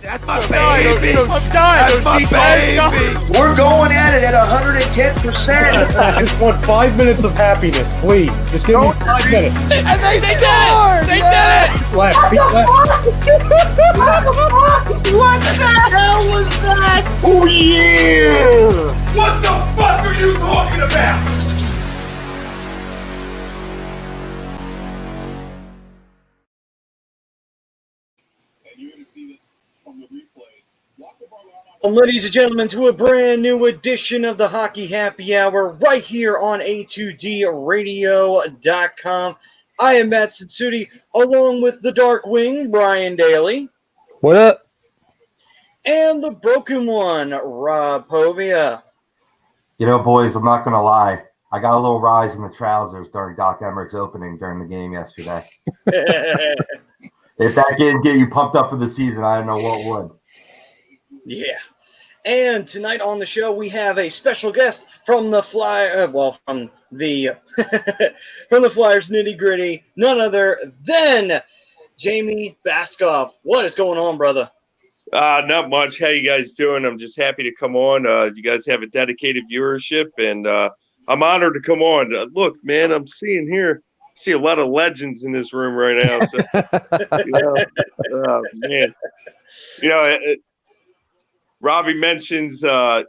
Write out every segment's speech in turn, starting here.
That's my baby. I'm dying. That's my baby. We're going at it at 110%. I just want 5 minutes of happiness, please. Just give me 5 minutes. And they scored! They did it! Left, feet left. What the hell was that? Oh, yeah! What the fuck are you talking about? Ladies and gentlemen, to a brand new edition of the Hockey Happy Hour right here on A2DRadio.com. I am Matt Sitsuti, along with the Dark Wing, Brian Daly. What up? And the Broken One, Rob Povia. You know, boys, I'm not going to lie. I got a little rise in the trousers during Doc Emmerich's opening during the game yesterday. If that didn't get you pumped up for the season, I don't know what would. Yeah. And tonight on the show, we have a special guest from the from the from the Flyers nitty gritty, none other than Jamie Baskoff. What is going on, brother? Not much. How you guys doing? I'm just happy to come on. You guys have a dedicated viewership, and I'm honored to come on. Look, man, I'm seeing a lot of legends in this room right now. So, man, Robbie mentions, Doc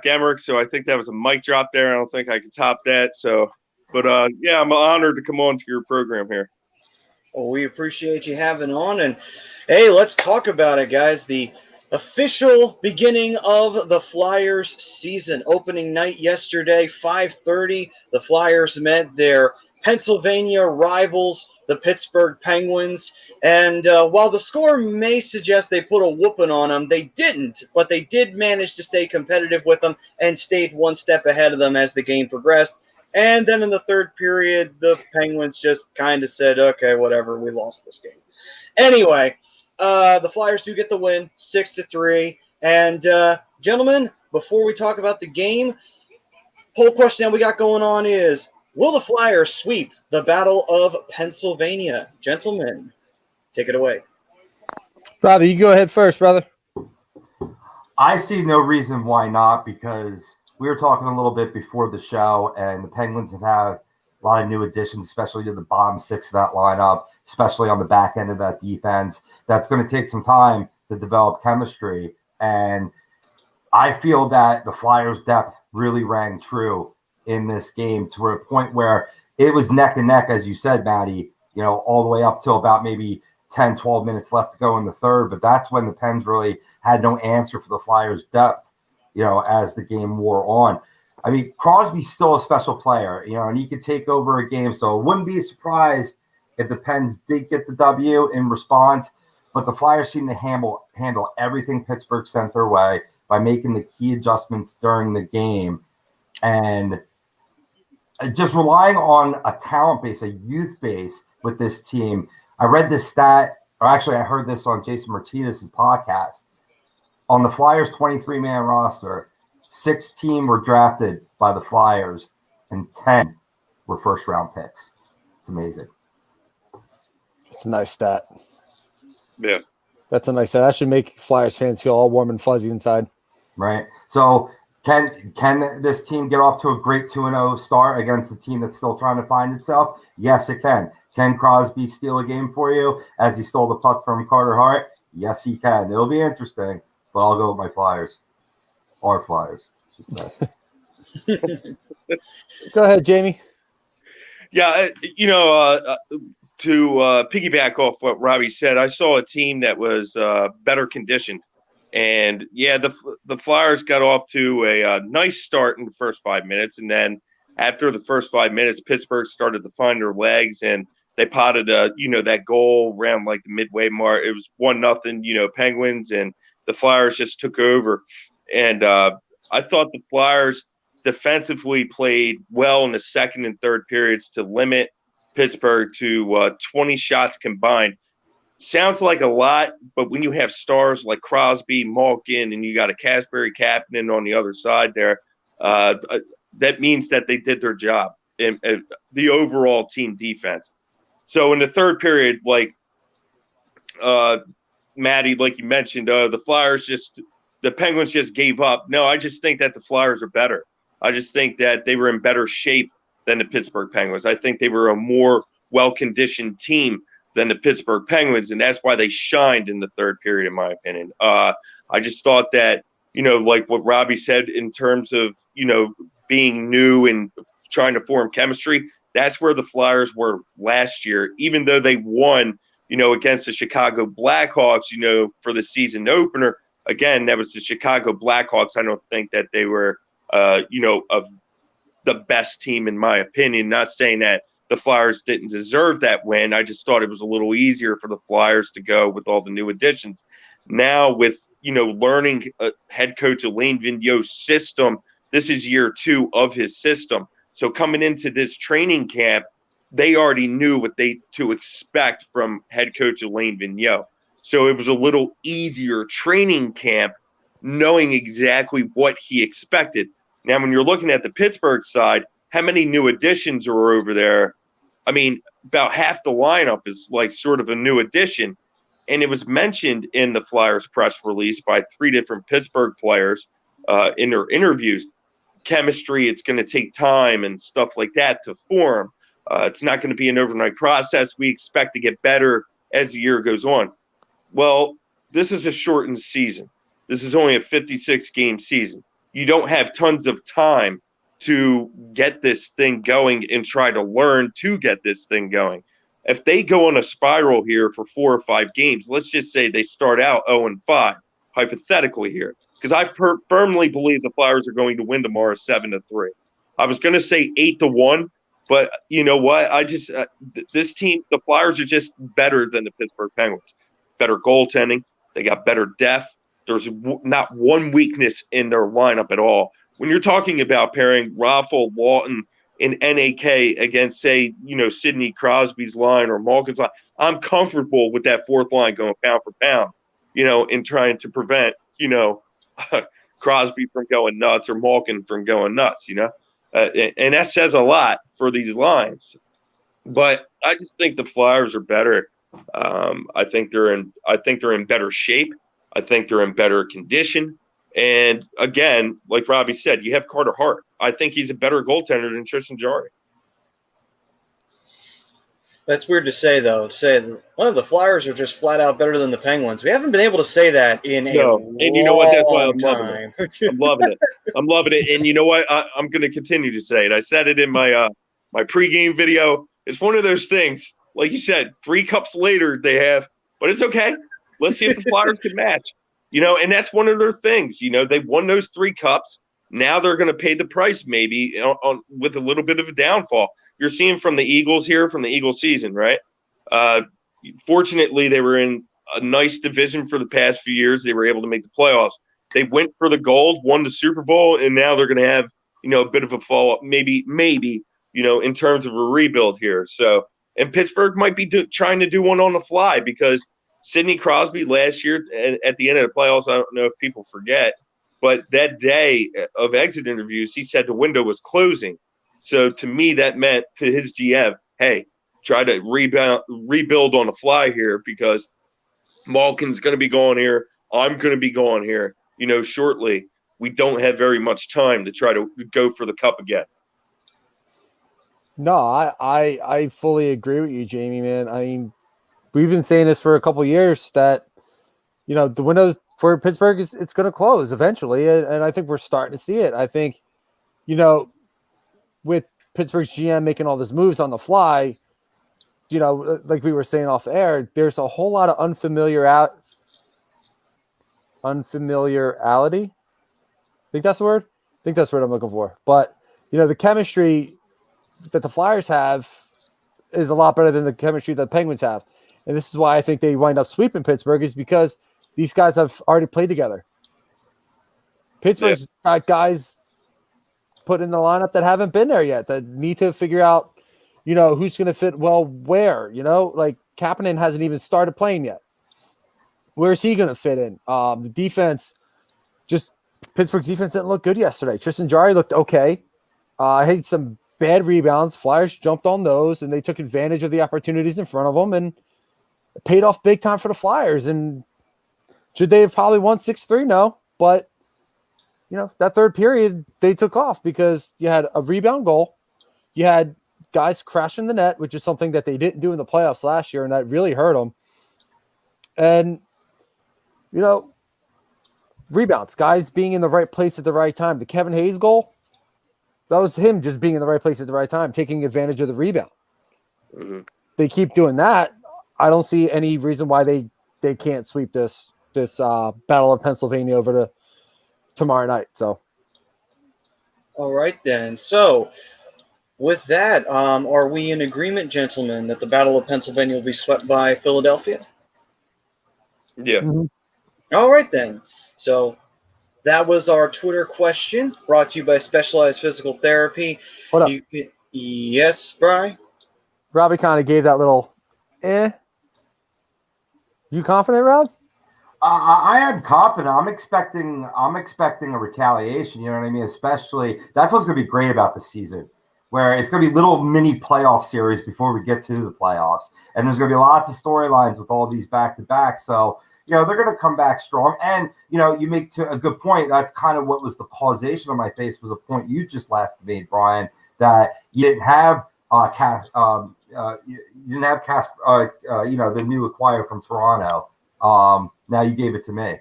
Emmerich, so I think that was a mic drop there. I don't think I can top that. So, but I'm honored to come on to your program here. Well, we appreciate you having on, and hey, let's talk about it, guys. The official beginning of the Flyers season. Opening night yesterday, 5:30. The Flyers met their Pennsylvania rivals, the Pittsburgh Penguins. And while the score may suggest they put a whooping on them, they didn't. But they did manage to stay competitive with them and stayed one step ahead of them as the game progressed. And then in the third period, the Penguins just kind of said, okay, whatever, we lost this game. Anyway, the Flyers do get the win, 6-3. And gentlemen, before we talk about the game, poll question that we got going on is, will the Flyers sweep the Battle of Pennsylvania? Gentlemen, take it away. Robbie, you go ahead first, brother. I see no reason why not, because we were talking a little bit before the show, and the Penguins have had a lot of new additions, especially to the bottom six of that lineup, especially on the back end of that defense. That's going to take some time to develop chemistry, and I feel that the Flyers' depth really rang true in this game to a point where it was neck and neck, as you said, Maddie, all the way up till about maybe 10, 12 minutes left to go in the third. But that's when the Pens really had no answer for the Flyers' depth, as the game wore on. I mean, Crosby's still a special player, and he could take over a game. So it wouldn't be a surprise if the Pens did get the W in response. But the Flyers seem to handle everything Pittsburgh sent their way by making the key adjustments during the game. And just relying on a talent base, a youth base with this team. I read this stat, or actually I heard this on Jason Martinez's podcast. On the Flyers 23-man roster, 16 were drafted by the Flyers and 10 were first-round picks. It's amazing. It's a nice stat. Yeah. That's a nice stat. That should make Flyers fans feel all warm and fuzzy inside. Right. So Can this team get off to a great 2-0 start against a team that's still trying to find itself? Yes, it can. Can Crosby steal a game for you as he stole the puck from Carter Hart? Yes, he can. It'll be interesting, but I'll go with my Flyers. Our Flyers, I should say. Go ahead, Jamie. Yeah, to piggyback off what Robbie said, I saw a team that was better conditioned. And, yeah, the Flyers got off to a nice start in the first 5 minutes. And then after the first 5 minutes, Pittsburgh started to find their legs, and they potted, that goal around like the midway mark. It was 1-0, Penguins, and the Flyers just took over. And I thought the Flyers defensively played well in the second and third periods to limit Pittsburgh to 20 shots combined. Sounds like a lot, but when you have stars like Crosby, Malkin, and you got a Kasper Kapanen on the other side there, that means that they did their job in the overall team defense. So in the third period, Maddie, like you mentioned, the Penguins just gave up. No, I just think that the Flyers are better. I just think that they were in better shape than the Pittsburgh Penguins. I think they were a more well-conditioned team than the Pittsburgh Penguins, and that's why they shined in the third period, in my opinion. I just thought that, like what Robbie said in terms of, being new and trying to form chemistry, that's where the Flyers were last year, even though they won, against the Chicago Blackhawks, for the season opener. Again, that was the Chicago Blackhawks. I don't think that they were, of the best team, in my opinion. Not saying that the Flyers didn't deserve that win. I just thought it was a little easier for the Flyers to go with all the new additions. Now with, learning head coach Alain Vigneault's system, this is year 2 of his system. So coming into this training camp, they already knew what to expect from head coach Alain Vigneault. So it was a little easier training camp, knowing exactly what he expected. Now, when you're looking at the Pittsburgh side, how many new additions are over there? I mean, about half the lineup is like sort of a new addition. And it was mentioned in the Flyers press release by 3 different Pittsburgh players in their interviews. Chemistry, it's going to take time and stuff like that to form. It's not going to be an overnight process. We expect to get better as the year goes on. Well, this is a shortened season. This is only a 56-game season. You don't have tons of time to get this thing going and try to learn to get this thing going. If they go on a spiral here for 4 or 5 games, let's just say they start out 0-5, hypothetically here, because I firmly believe the Flyers are going to win tomorrow 7-3. I was going to say 8-1, but you know what? This team, the Flyers are just better than the Pittsburgh Penguins. Better goaltending. They got better depth. There's not one weakness in their lineup at all. When you're talking about pairing Raffl, Lawton, and NAK against, say, Sidney Crosby's line or Malkin's line, I'm comfortable with that fourth line going pound for pound, in trying to prevent, Crosby from going nuts or Malkin from going nuts, and that says a lot for these lines. But I just think the Flyers are better. I think they're in better shape. I think they're in better condition. And again, like Robbie said, you have Carter Hart. I think he's a better goaltender than Tristan Jarry. That's weird to say, though. To say one of the Flyers are just flat out better than the Penguins. We haven't been able to say that in a long and you know what? That's why I'm time. loving it. I'm loving it. I'm loving it. And you know what? I'm going to continue to say it. I said it in my my pregame video. It's one of those things. Like you said, 3 cups later they have, but it's okay. Let's see if the Flyers can match. And that's one of their things. They won those 3 cups. Now they're going to pay the price maybe with a little bit of a downfall. You're seeing from the Eagles here, from the Eagles season, right? Fortunately, they were in a nice division for the past few years. They were able to make the playoffs. They went for the gold, won the Super Bowl, and now they're going to have, a bit of a fall up, maybe, in terms of a rebuild here. So, and Pittsburgh might be trying to do one on the fly because Sidney Crosby last year at the end of the playoffs, I don't know if people forget, but that day of exit interviews, he said the window was closing. So to me, that meant to his GM, hey, try to rebuild on the fly here because Malkin's going to be going here. I'm going to be going here, shortly. We don't have very much time to try to go for the cup again. No, I fully agree with you, Jamie, man. I mean, we've been saying this for a couple of years that, the windows for Pittsburgh it's going to close eventually. And I think we're starting to see it. I think, with Pittsburgh's GM making all these moves on the fly, like we were saying off air, there's a whole lot of unfamiliarity. I think that's the word. I think that's what I'm looking for. But, the chemistry that the Flyers have is a lot better than the chemistry that the Penguins have. And this is why I think they wind up sweeping Pittsburgh is because these guys have already played together. Pittsburgh's got guys put in the lineup that haven't been there yet, that need to figure out, who's going to fit well where, like Kapanen hasn't even started playing yet. Where's he going to fit in? The defense, Pittsburgh's defense didn't look good yesterday. Tristan Jarry looked okay. Had some bad rebounds. Flyers jumped on those, and they took advantage of the opportunities in front of them, and it paid off big time for the Flyers. And Should they have probably won 6-3? No, but that third period they took off because you had a rebound goal, you had guys crashing the net, which is something that they didn't do in the playoffs last year, and that really hurt them. And rebounds, guys being in the right place at the right time. The Kevin Hayes goal, that was him just being in the right place at the right time, taking advantage of the rebound. Mm-hmm. They keep doing that. I don't see any reason why they can't sweep this Battle of Pennsylvania over to tomorrow night. So, all right then. So, with that, are we in agreement, gentlemen, that the Battle of Pennsylvania will be swept by Philadelphia? Yeah. mm-hmm. All right then. So that was our Twitter question, brought to you by Specialized Physical Therapy. What up? Yes, Bri? Robbie kind of gave that little You confident, Rob? I am confident. I'm expecting a retaliation. You know what I mean? Especially that's what's going to be great about the season, where it's going to be little mini playoff series before we get to the playoffs, and there's going to be lots of storylines with all these back to back. So they're going to come back strong. And you make a good point. That's kind of what was the causation on my face was a point you just last made, Brian, that you didn't have the new acquire from Toronto. Now you gave it to me.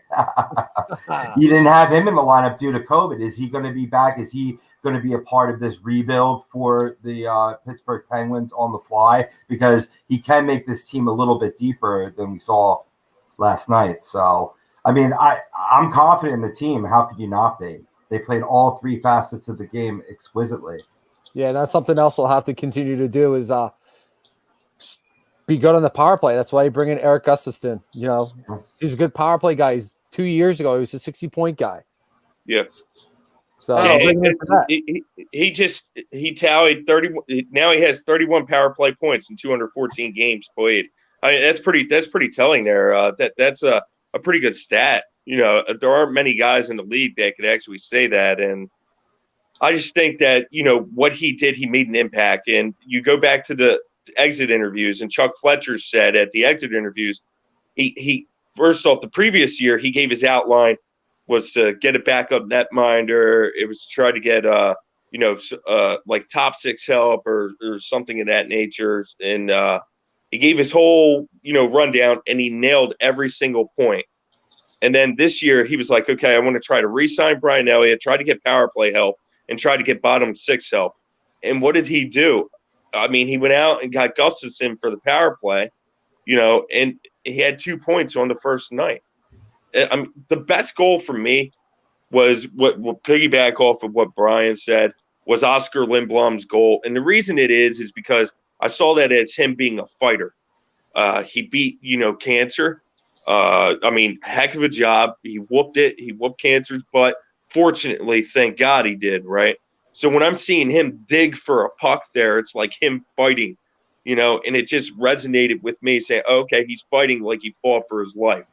You didn't have him in the lineup due to COVID. Is he going to be back? Is he going to be a part of this rebuild for the Pittsburgh Penguins on the fly? Because he can make this team a little bit deeper than we saw last night. So, I mean, I'm confident in the team. How could you not be? They played all three facets of the game exquisitely. Yeah, that's something else we'll have to continue to do is be good on the power play. That's why you bring in Eric Gustafsson. He's a good power play guy. 2 years ago, he was a 60-point guy. Yeah. So he tallied 30. Now he has 31 power play points in 214 games played. I mean, that's pretty telling there. That's a pretty good stat. There aren't many guys in the league that could actually say that, and I just think that what he did, he made an impact. And you go back to the exit interviews, and Chuck Fletcher said at the exit interviews, he first off, the previous year he gave his outline was to get a backup netminder. It was to try to get like top six help or something of that nature. And he gave his whole rundown, and he nailed every single point. And then this year he was like, okay, I want to try to re-sign Brian Elliott, try to get power play help, and try to get bottom six help. And what did he do? I mean, he went out and got Gustafsson for the power play, and he had 2 points on the first night. The best goal for me was what will piggyback off of what Brian said was Oscar Lindblom's goal. And the reason it is because I saw that as him being a fighter. He beat, cancer. Heck of a job. He whooped it. He whooped cancer's butt. Fortunately, thank God he did, right? So when I'm seeing him dig for a puck there, it's like him fighting, and it just resonated with me saying, okay, he's fighting like he fought for his life.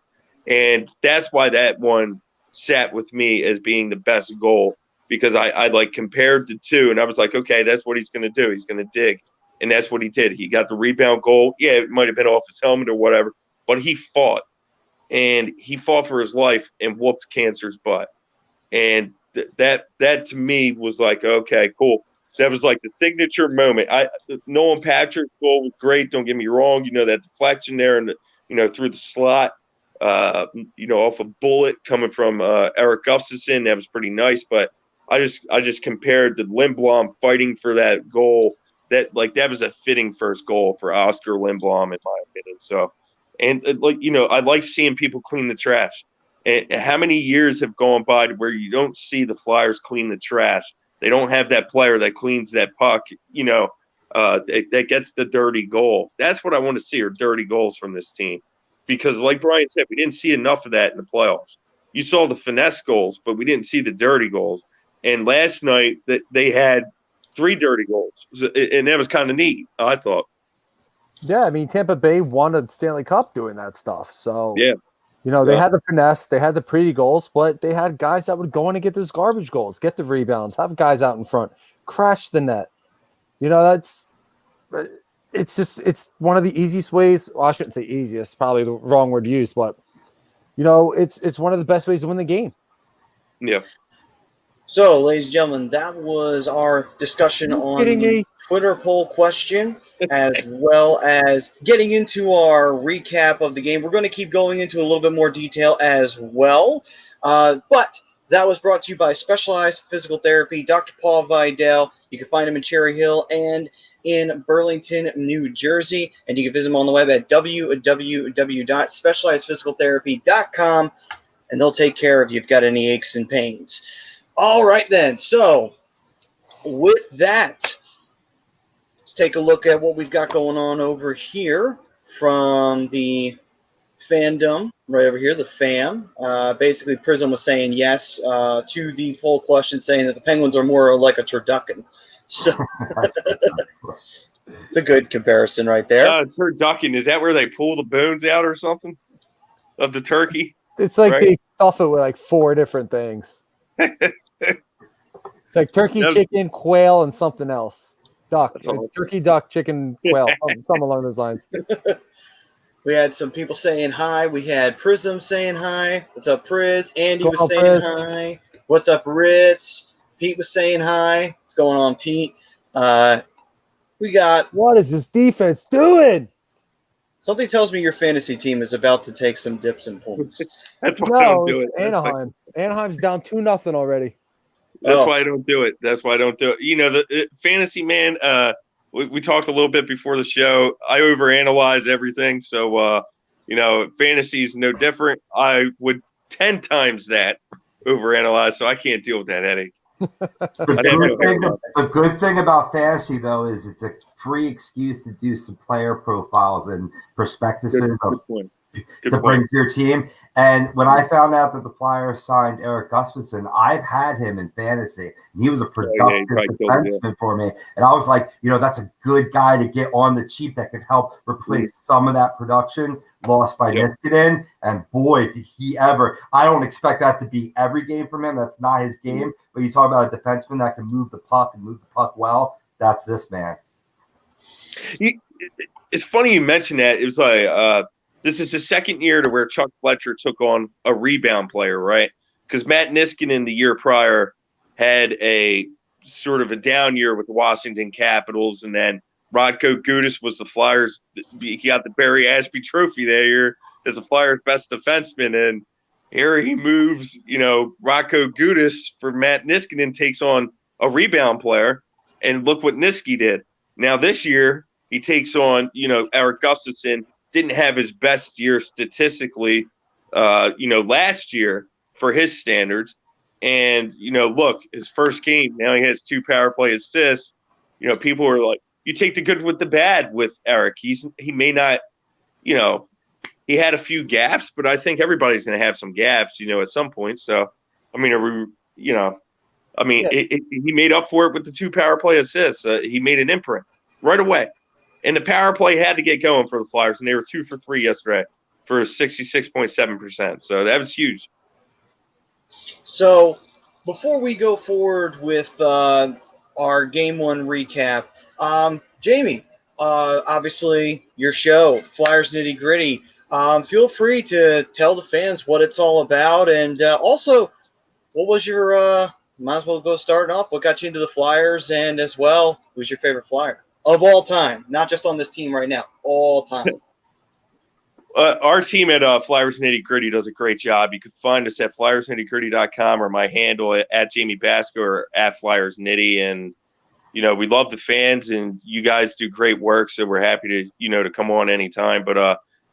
And that's why that one sat with me as being the best goal, because I like compared the two, and I was like, okay, that's what he's going to do. He's going to dig. And that's what he did. He got the rebound goal. Yeah, it might have been off his helmet or whatever, but he fought. And he fought for his life and whooped cancer's butt. And that to me was like, okay, cool. That was like the signature moment. Nolan Patrick's goal was great. Don't get me wrong. That deflection there and through the slot, off a bullet coming from Eric Gustafsson. That was pretty nice. But I just compared the Lindblom fighting for that goal. That was a fitting first goal for Oscar Lindblom, in my opinion. So, and I like seeing people clean the trash. And how many years have gone by to where you don't see the Flyers clean the trash? They don't have that player that cleans that puck, that gets the dirty goal. That's what I want to see, are dirty goals from this team. Because like Brian said, we didn't see enough of that in the playoffs. You saw the finesse goals, but we didn't see the dirty goals. And last night they had 3 dirty goals, and that was kind of neat, I thought. Yeah, I mean, Tampa Bay won a Stanley Cup doing that stuff. So, yeah. They had the finesse, they had the pretty goals, but they had guys that would go in and get those garbage goals, get the rebounds, have guys out in front, crash the net. It's one of the easiest ways. Well, I shouldn't say easiest, probably the wrong word to use, but it's one of the best ways to win the game. Yeah. So, ladies and gentlemen, that was our discussion on the Twitter poll question, as well as getting into our recap of the game. We're going to keep going into a little bit more detail as well. But that was brought to you by Specialized Physical Therapy, Dr. Paul Vidal. You can find him in Cherry Hill and in Burlington, New Jersey. And you can visit him on the web at www.specializedphysicaltherapy.com, and they'll take care of you if you've got any aches and pains. All right, then. So, with that, let's take a look at what we've got going on over here from the fandom, right over here, the fam. Basically, Prism was saying yes to the poll question, saying that the Penguins are more like a turducken. So, it's a good comparison right there. Turducken, is that where they pull the bones out or something of the turkey? It's like they stuff it with like 4 different things. It's like turkey, chicken, quail, and something else. Duck. Turkey, duck, chicken, quail. Something along those lines. We had some people saying hi. We had Prism saying hi. What's up, Priz? Andy was saying hi. What's up, Ritz? Pete was saying hi. What's going on, Pete? We got... What is this defense doing? Something tells me your fantasy team is about to take some dips and points. That's why I don't do it. Anaheim. Anaheim's down 2-0 already. That's why I don't do it. The fantasy, man, we talked a little bit before the show. I overanalyze everything. So, fantasy is no different. I would 10 times that overanalyze, so I can't deal with that headache. The good thing about fantasy, though, is it's a free excuse to do some player profiles and prospectuses to bring to your team. And when I found out that the Flyers signed Eric Gustafsson, I've had him in fantasy, and he was a productive defenseman for me. And I was like, that's a good guy to get on the cheap that could help replace some of that production lost by Niskanen. And boy, did he ever. I don't expect that to be every game from him. That's not his game. But you talk about a defenseman that can move the puck and move the puck well. That's this man. It's funny you mentioned that. It was like this is the second year to where Chuck Fletcher took on a rebound player, right? Because Matt Niskanen the year prior had a sort of a down year with the Washington Capitals, and then Radko Gudas was the Flyers. He got the Barry Ashby Trophy that year as the Flyers' best defenseman, and here he moves, Radko Gudas for Matt Niskanen takes on a rebound player, and look what Niski did. Now this year he takes on, Eric Gustafsson. Didn't have his best year statistically, last year for his standards. And, look, his first game, now he has 2 power play assists. People are like, you take the good with the bad with Eric. He may not, he had a few gaffes, but I think everybody's going to have some gaffes, at some point. So, I mean, he made up for it with the 2 power play assists. He made an imprint right away. And the power play had to get going for the Flyers, and they were 2 for 3 yesterday for 66.7%. So that was huge. So before we go forward with our Game 1 recap, Jamie, obviously your show, Flyers Nitty Gritty, feel free to tell the fans what it's all about. And also, what was your might as well go starting off. What got you into the Flyers, and as well, who's your favorite Flyer of all time? Not just on this team right now, all time. Our team at Flyers Nitty Gritty does a great job. You can find us at flyersnittygritty.com, or my handle at Jamie Baskoff or at Flyers Nitty. And, we love the fans, and you guys do great work. So we're happy to, to come on anytime. But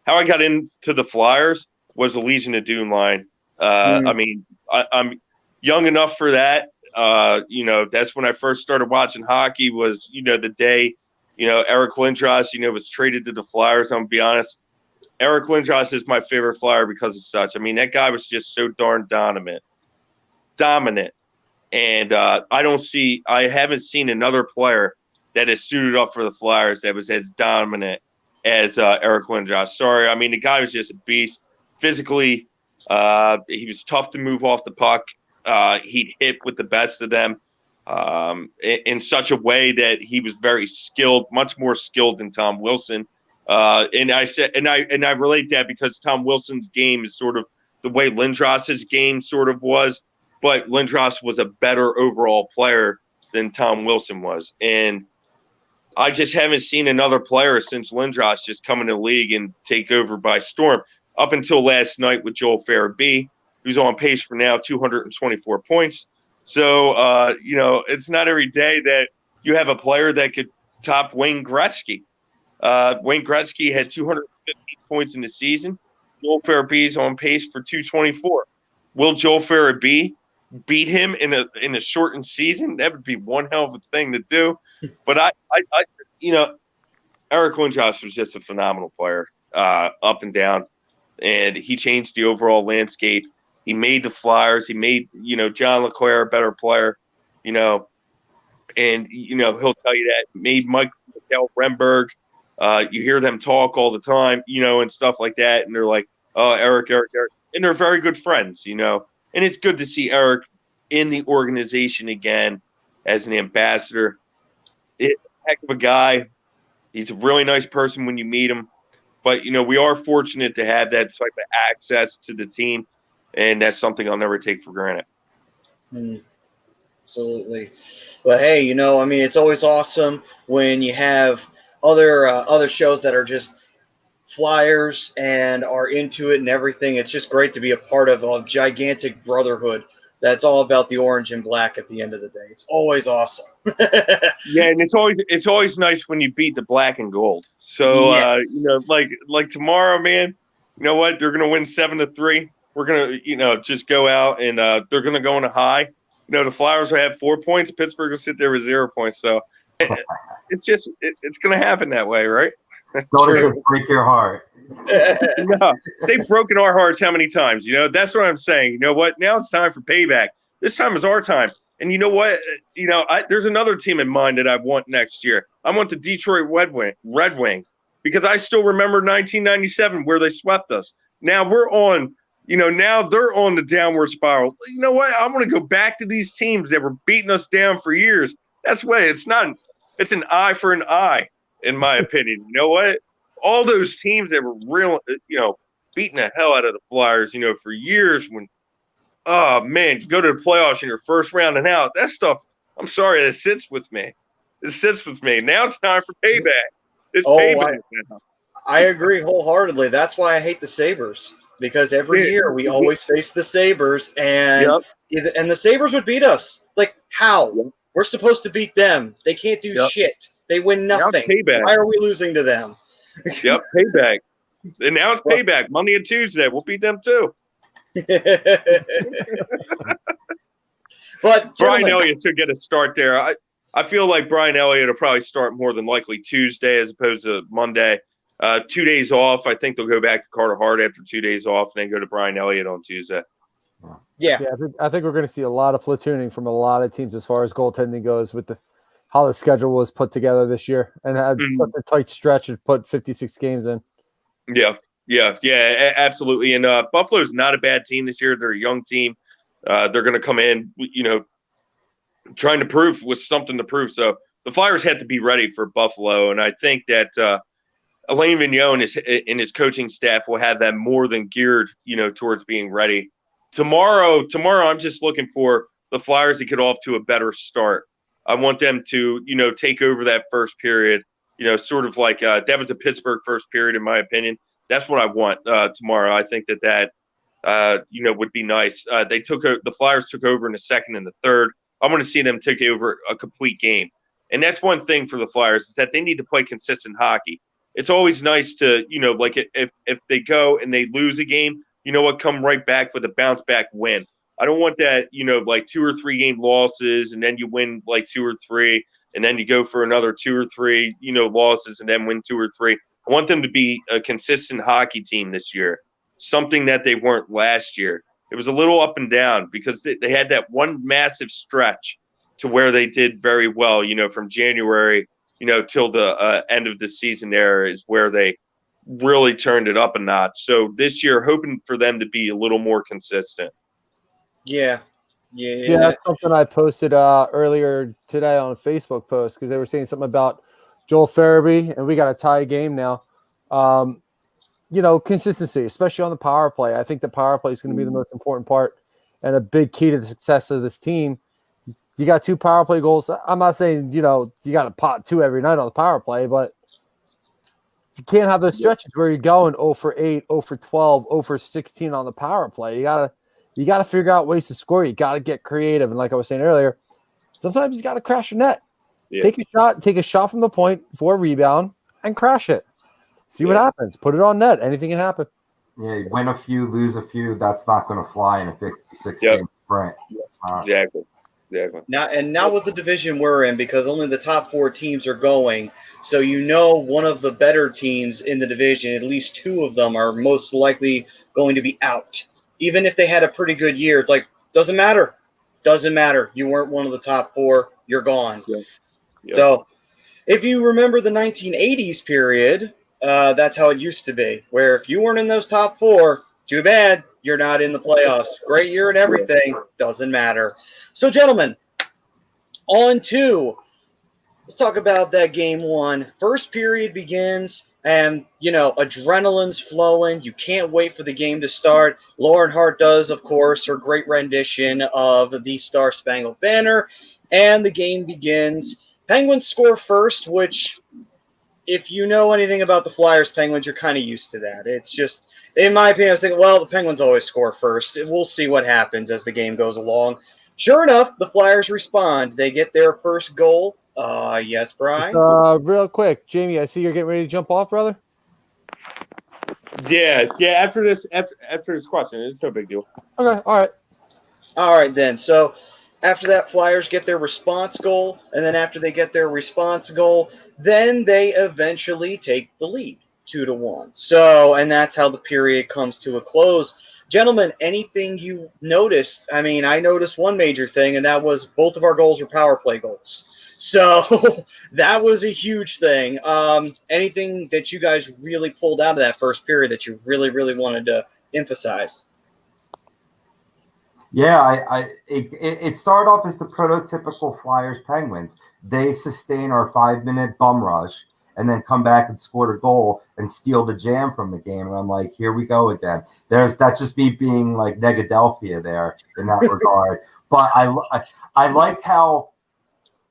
how I got into the Flyers was the Legion of Doom line. I mean, I'm young enough for that. That's when I first started watching hockey was, the day, Eric Lindros, was traded to the Flyers. I'm going to be honest. Eric Lindros is my favorite Flyer because of such. I mean, that guy was just so darn dominant. And I haven't seen another player that is suited up for the Flyers that was as dominant as Eric Lindros. Sorry. I mean, the guy was just a beast. Physically, he was tough to move off the puck. He'd hit with the best of them in such a way that he was very skilled, much more skilled than Tom Wilson. And I relate that because Tom Wilson's game is sort of the way Lindros's game sort of was, but Lindros was a better overall player than Tom Wilson was. And I just haven't seen another player since Lindros just come in the league and take over by storm up until last night with Joel Farabee, who's on pace for now 224 points. So, it's not every day that you have a player that could top Wayne Gretzky. Wayne Gretzky had 250 points in the season. Joel Farabee is on pace for 224. Will Joel Farabee beat him in a shortened season? That would be one hell of a thing to do. But I Eric Lindros was just a phenomenal player, up and down, and he changed the overall landscape. He made the Flyers. He made John LeClaire a better player. And he'll tell you that. Made Mike Remberg. You hear them talk all the time, and stuff like that. And they're like, oh, Eric. And they're very good friends, And it's good to see Eric in the organization again as an ambassador. Heck of a guy. He's a really nice person when you meet him. But, we are fortunate to have that type of access to the team. And that's something I'll never take for granted. Absolutely. But hey, it's always awesome when you have other shows that are just Flyers and are into it and everything. It's just great to be a part of a gigantic brotherhood that's all about the orange and black at the end of the day. It's always awesome. Yeah, and it's always nice when you beat the black and gold. So yes. like tomorrow, man, you know what? They're gonna win 7-3. We're gonna just go out and they're gonna go on a high. The Flyers will have 4 points. Pittsburgh will sit there with 0 points. So it's just it's gonna happen that way, right? Don't just break your heart. No, they've broken our hearts how many times? That's what I'm saying. You know what? Now it's time for payback. This time is our time. And you know what? There's another team in mind that I want next year. I want the Detroit Red Wings, because I still remember 1997 where they swept us. Now we're on, now they're on the downward spiral. You know what? I want to go back to these teams that were beating us down for years. That's the way. It's an eye for an eye, in my opinion. You know what? All those teams that were real, beating the hell out of the Flyers, for years when, oh, man, you go to the playoffs in your first round and out. That stuff, I'm sorry, it sits with me. It sits with me. Now it's time for payback. It's payback now. I agree wholeheartedly. That's why I hate the Sabres, because every year we always face the Sabres, and the Sabres would beat us. Like, how? Yep. We're supposed to beat them. They can't do shit. They win nothing. Why are we losing to them? Yep, payback. And now it's payback. Monday and Tuesday. We'll beat them too. But Brian Elliott should get a start there. I feel like Brian Elliott will probably start more than likely Tuesday as opposed to Monday. 2 days off. I think they'll go back to Carter Hart after 2 days off and then go to Brian Elliott on Tuesday. Yeah, I think we're going to see a lot of platooning from a lot of teams as far as goaltending goes with how the schedule was put together this year and had such a tight stretch and put 56 games in. Yeah, absolutely. And Buffalo's not a bad team this year. They're a young team. They're going to come in, trying to prove with something to prove. So the Flyers had to be ready for Buffalo. And I think that Alain Vigneault and his coaching staff will have that more than geared, towards being ready. Tomorrow, I'm just looking for the Flyers to get off to a better start. I want them to, take over that first period, sort of like that was a Pittsburgh first period, in my opinion. That's what I want tomorrow. I think that would be nice. The Flyers took over in the second and the third. I want to see them take over a complete game. And that's one thing for the Flyers is that they need to play consistent hockey. It's always nice to, like if they go and they lose a game, come right back with a bounce back win. I don't want that, like 2 or 3 game losses and then you win like 2 or 3 and then you go for another 2 or 3, losses and then win 2 or 3. I want them to be a consistent hockey team this year, something that they weren't last year. It was a little up and down because they had that one massive stretch to where they did very well, from January, till the end of the season there is where they really turned it up a notch. So this year, hoping for them to be a little more consistent. Yeah. That's something I posted earlier today on a Facebook post because they were saying something about Joel Farabee, and we got a tie game now. consistency, especially on the power play. I think the power play is going to be the most important part and a big key to the success of this team. You got 2 power play goals. I'm not saying, you got to pot 2 every night on the power play, but you can't have those stretches where you're going 0 for 8, 0 for 12, 0 for 16 on the power play. You gotta figure out ways to score. You got to get creative. And like I was saying earlier, sometimes you got to crash your net. Yeah. Take a shot from the point for a rebound and crash it. See what happens. Put it on net. Anything can happen. Yeah, you win a few, lose a few. That's not going to fly in a 56-game sprint. Exactly. Now with the division we're in, because only the top 4 teams are going, so one of the better teams in the division, at least 2 of them are most likely going to be out. Even if they had a pretty good year, it's like, doesn't matter. Doesn't matter. You weren't one of the top 4. You're gone. Yeah. So if you remember the 1980s period, that's how it used to be, where if you weren't in those top 4, too bad, you're not in the playoffs. Great year and everything, doesn't matter. So, gentlemen, let's talk about that game 1. First period begins, and, adrenaline's flowing. You can't wait for the game to start. Lauren Hart does, of course, her great rendition of the Star Spangled Banner, and the game begins. Penguins score first, which, if you know anything about the Flyers Penguins, you're kind of used to that. It's just, in my opinion, I was thinking, well, the Penguins always score first. We'll see what happens as the game goes along. Sure enough, the Flyers respond. They get their first goal. Yes, Brian? Just, real quick, Jamie, I see you're getting ready to jump off, brother. Yeah. After this question, it's no big deal. Okay, all right then. So after that, Flyers get their response goal, and then after they get their response goal, then they eventually take the lead 2-1. So, and that's how the period comes to a close. Gentlemen, anything you noticed? I mean, I noticed one major thing, and that was both of our goals were power play goals. So that was a huge thing. Anything that you guys really pulled out of that first period that you really, really wanted to emphasize? Yeah, it started off as the prototypical Flyers Penguins. They sustain our 5-minute bum rush and then come back and score a goal and steal the jam from the game. And I'm like, here we go again. That's just me being like Negadelphia there in that regard. But I liked how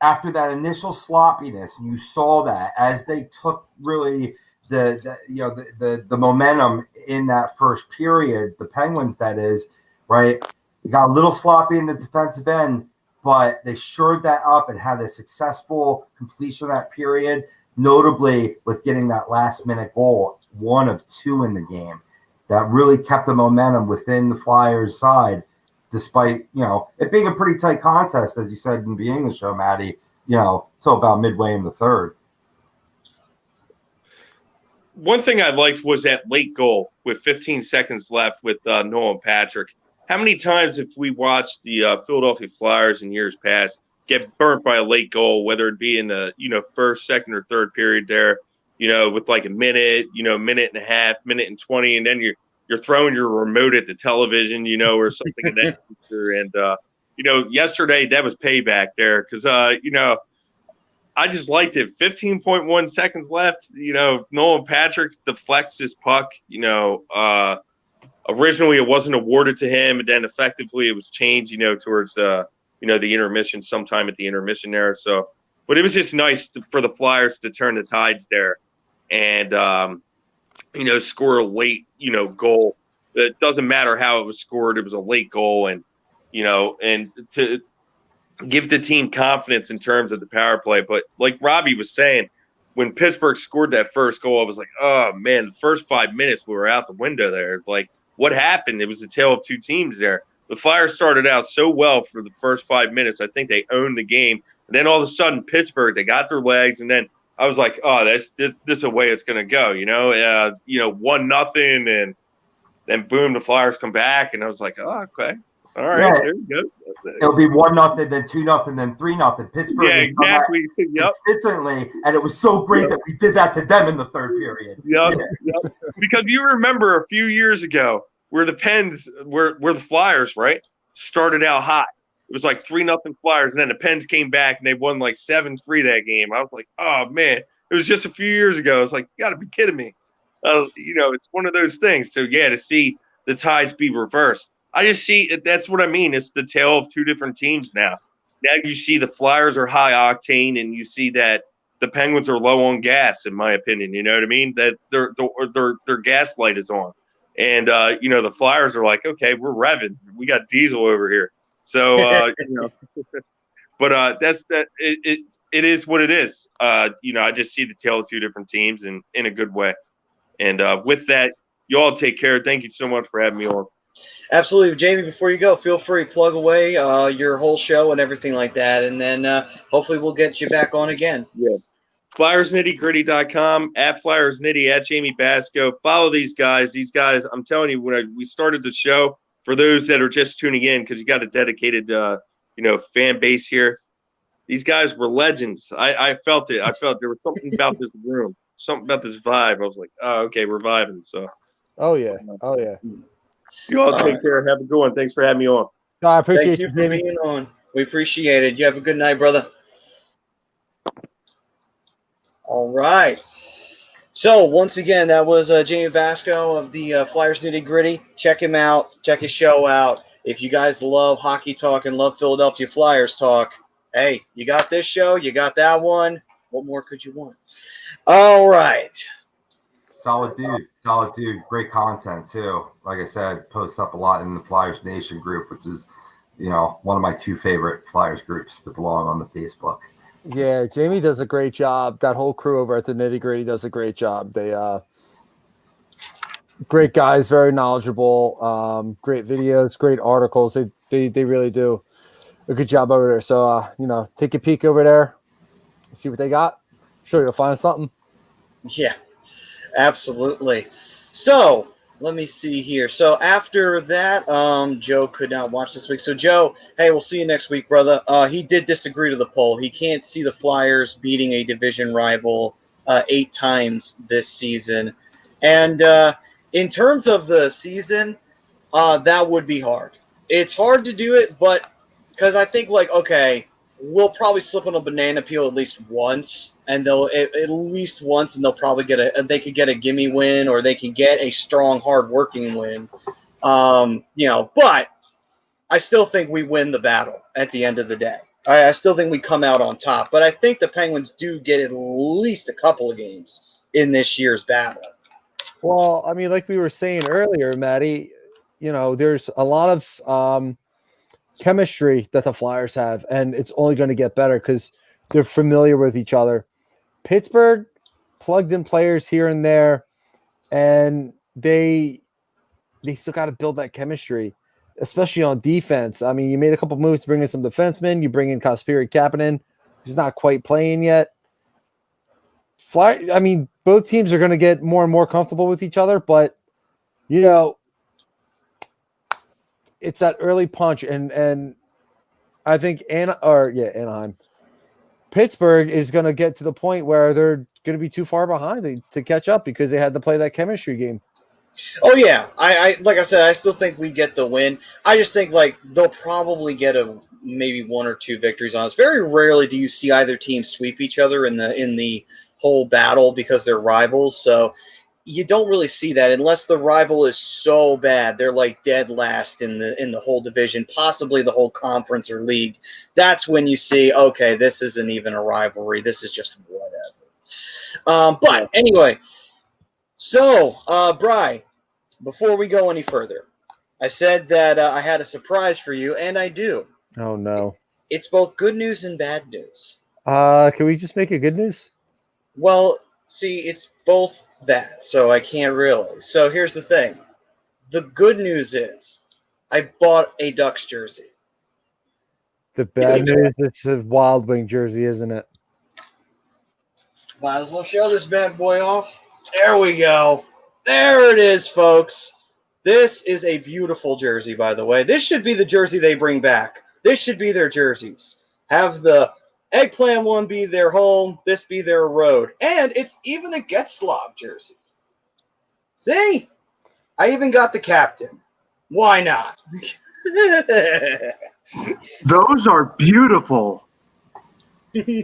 after that initial sloppiness, you saw that as they took really the momentum in that first period, the Penguins, that is, right? They got a little sloppy in the defensive end, but they shored that up and had a successful completion of that period, notably with getting that last-minute goal, 1 of 2 in the game. That really kept the momentum within the Flyers' side, despite, it being a pretty tight contest, as you said in the beginning of the show, Maddie, till about midway in the third. One thing I liked was that late goal with 15 seconds left with Nolan Patrick. How many times have we watched the Philadelphia Flyers in years past get burnt by a late goal, whether it be in the first, second, or third period there, with like a minute, minute and a half, minute and 20, and then you're throwing your remote at the television, or something of that nature. And yesterday that was payback there because I just liked it. 15.1 seconds left. Nolan Patrick deflects his puck. Originally it wasn't awarded to him, and then effectively it was changed, towards the intermission, sometime at the intermission there. So, but it was just nice for the Flyers to turn the tides there, and score a late, goal. It doesn't matter how it was scored; it was a late goal, and and to give the team confidence in terms of the power play. But like Robbie was saying, when Pittsburgh scored that first goal, I was like, oh man, the first 5 minutes we were out the window there. Like, what happened? It was a tale of two teams there. The Flyers started out so well for the first 5 minutes. I think they owned the game. And then all of a sudden, Pittsburgh, they got their legs. And then I was like, oh, this is a way it's going to go, 1-0. And then boom, the Flyers come back. And I was like, oh, okay. All right, yeah. There you go. It'll be 1-0, then 2-0, then 3-0. Pittsburgh, yeah, exactly. Consistently, and it was so great that we did that to them in the third period. Yep. Because you remember a few years ago where the Pens, where the Flyers, right, started out hot. It was like 3-0 Flyers, and then the Pens came back and they won like 7-3 that game. I was like, oh man, it was just a few years ago. I was like, you got to be kidding me. It's one of those things. So yeah, to see the tides be reversed, I just see that's what I mean. It's the tale of two different teams now. Now you see the Flyers are high octane, and you see that the Penguins are low on gas. In my opinion, you know what I mean. That their gas light is on, and the Flyers are like, okay, we're revving. We got diesel over here. So but that's that. It is what it is. I just see the tale of two different teams, and in a good way. And with that, you all take care. Thank you so much for having me on. Absolutely. Jamie, before you go, feel free to plug away your whole show and everything like that. And then hopefully we'll get you back on again. Yeah. FlyersNittyGritty.com, at FlyersNitty, at Jamie Baskoff. Follow these guys. These guys, I'm telling you, when we started the show, for those that are just tuning in, because you got a dedicated, fan base here, these guys were legends. I felt it. I felt there was something about this room, something about this vibe. I was like, oh, okay, we're vibing. So. Oh, yeah. Oh, yeah. You all take care. Have a good one. Thanks for having me on. No, I appreciate Thank you for Jamie. being on. We appreciate it. You have a good night, brother. All right. So once again, that was Jamie Baskoff of the Flyers Nitty Gritty. Check him out. Check his show out. If you guys love hockey talk and love Philadelphia Flyers talk, hey, you got this show. You got that one. What more could you want? All right. Solid dude. Great content too. Like I said, posts up a lot in the Flyers Nation group, which is, one of my two favorite Flyers groups to belong on the Facebook. Yeah, Jamie does a great job. That whole crew over at the Nitty Gritty does a great job. They great guys, very knowledgeable, great videos, great articles. They really do a good job over there. So take a peek over there, see what they got. I'm sure you'll find something. Yeah. Absolutely. So let me see here. So after that, Joe could not watch this week. So Joe, hey, we'll see you next week, brother. He did disagree to the poll. He can't see the Flyers beating a division rival 8 times this season. And in terms of the season, that would be hard. It's hard to do it, but because I think we'll probably slip on a banana peel at least once, and they'll probably they could get a gimme win, or they can get a strong, hard-working win. But I still think we win the battle at the end of the day. I still think we come out on top, but I think the Penguins do get at least a couple of games in this year's battle. Well, I mean, like we were saying earlier, Maddie, there's a lot of chemistry that the Flyers have, and it's only going to get better because they're familiar with each other. Pittsburgh plugged in players here and there, and they still got to build that chemistry, especially on defense. I mean, you made a couple moves to bring in some defensemen. You bring in Kasperi Kapanen, who's not quite playing yet. Both teams are going to get more and more comfortable with each other, but it's that early punch, and I think Anaheim, Pittsburgh is going to get to the point where they're going to be too far behind to catch up because they had to play that chemistry game. Oh yeah, I like I said, I still think we get the win. I just think they'll probably get maybe 1 or 2 victories on us. Very rarely do you see either team sweep each other in the whole battle because they're rivals. So you don't really see that unless the rival is so bad they're dead last in the whole division, possibly the whole conference or league. That's when you see, okay, this isn't even a rivalry. This is just whatever. But anyway, so Bri, before we go any further, I said that I had a surprise for you, and I do. Oh no! It's both good news and bad news. Can we just make it good news? Well, see, it's both that, so I can't really. So here's the thing. The good news is I bought a Ducks jersey. The bad news, it's a Wild Wing jersey, isn't it? Might as well show this bad boy off. There we go. There it is, folks. This is a beautiful jersey, by the way. This should be the jersey they bring back. This should be their jerseys. Have the Eggplant one be their home, this be their road. And it's even a Getzlaf jersey. See? I even got the captain. Why not? Those are beautiful.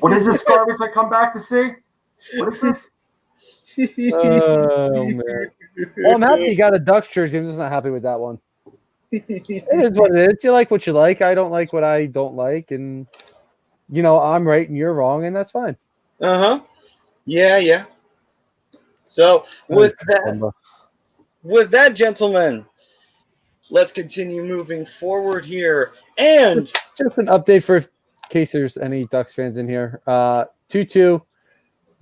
What is this garbage I come back to see? What is this? Oh man. Well, I'm happy you got a Ducks jersey. I'm just not happy with that one. It is what it is. You like what you like. I don't like what I don't like, and I'm right and you're wrong, and that's fine. Yeah. So with that, gentlemen, let's continue moving forward here. And just an update for in case there's any Ducks fans in here. 2-2,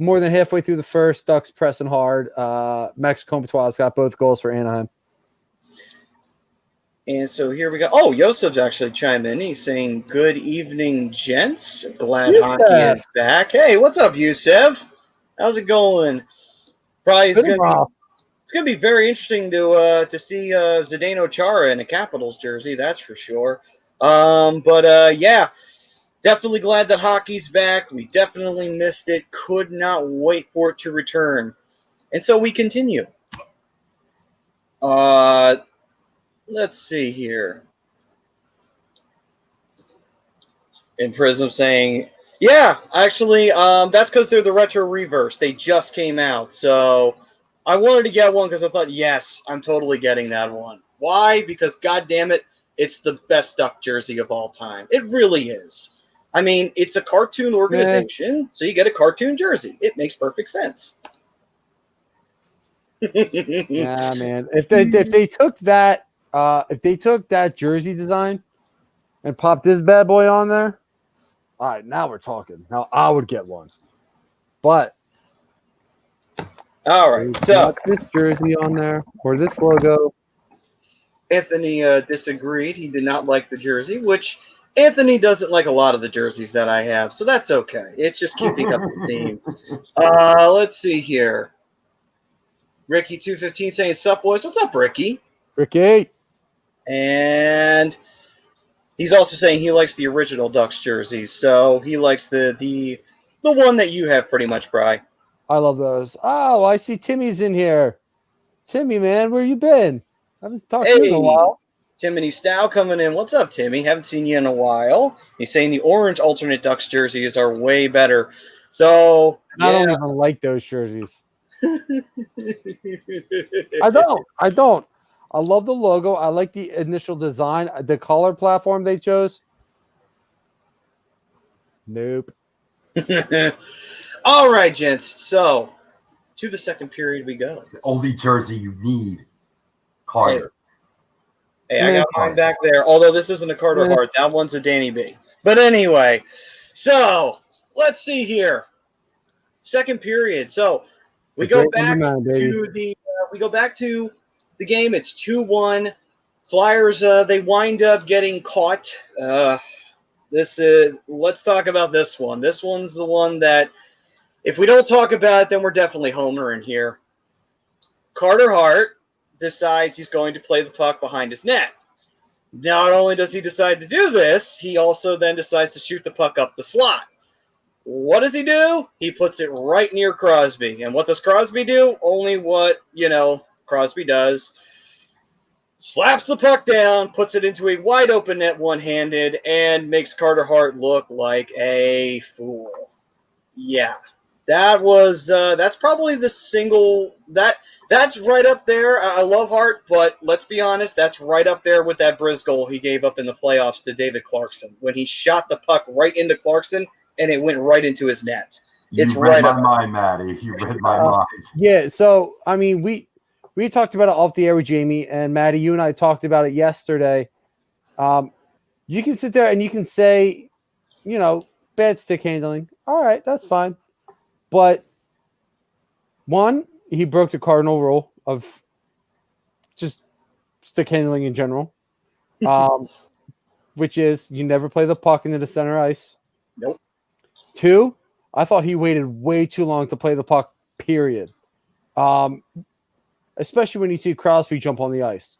more than halfway through the first. Ducks pressing hard. Max Comtois got both goals for Anaheim. And so here we go. Oh, Yosef's actually chimed in. He's saying, "Good evening, gents. Glad hockey is back." Hey, what's up, Yusef? How's it going? Probably it's gonna be very interesting to see Zdeno Chara in a Capitals jersey. That's for sure. Yeah, definitely glad that hockey's back. We definitely missed it. Could not wait for it to return. And so we continue. Let's see here. In Prism saying, yeah, actually, that's because they're the retro reverse. They just came out. So I wanted to get one because I thought, yes, I'm totally getting that one. Why? Because, God damn it, it's the best Duck jersey of all time. It really is. I mean, it's a cartoon organization, so you get a cartoon jersey. It makes perfect sense. Yeah, man. If they took that jersey design and popped this bad boy on there, all right, now we're talking. Now I would get one. But all right, so this jersey on there or this logo. Anthony disagreed. He did not like the jersey, which Anthony doesn't like a lot of the jerseys that I have, so that's okay. It's just keeping up the theme. Let's see here. Ricky215 saying, "Sup, boys?" What's up, Ricky? Ricky. And he's also saying he likes the original Ducks jerseys, so he likes the one that you have pretty much, Bri. I love those. Oh, I see Timmy's in here. Timmy, man, where you been? I haven't talked to you in a while. Timothy Stow coming in. What's up, Timmy? Haven't seen you in a while. He's saying the orange alternate Ducks jerseys are way better. So I don't even like those jerseys. I don't. I love the logo. I like the initial design. The color platform they chose. Nope. All right, gents. So to the second period we go. It's the only jersey you need, Carter. Hey, I got mine back there. Although this isn't a Carter Hart. That one's a Danny B. But anyway, so let's see here. Second period. So we go back to the game. It's 2-1. Flyers, they wind up getting caught. Let's talk about this one. This one's the one that if we don't talk about it, then we're definitely homering here. Carter Hart decides he's going to play the puck behind his net. Not only does he decide to do this, he also then decides to shoot the puck up the slot. What does he do? He puts it right near Crosby. And what does Crosby do? Only what, Crosby does. Slaps the puck down, puts it into a wide open net one-handed, and makes Carter Hart look like a fool. Yeah. That's probably the single that's right up there. I love Hart, but let's be honest, that's right up there with that Briz goal he gave up in the playoffs to David Clarkson when he shot the puck right into Clarkson and it went right into his net. You read my mind, Maddie. You read my mind. Yeah, so I mean we talked about it off the air with Jamie and Maddie. You and I talked about it yesterday. You can sit there and you can say, bad stick handling. All right, that's fine. But one, he broke the cardinal rule of just stick handling in general, which is you never play the puck into the center ice. Nope. Two, I thought he waited way too long to play the puck, period. Especially when you see Crosby jump on the ice.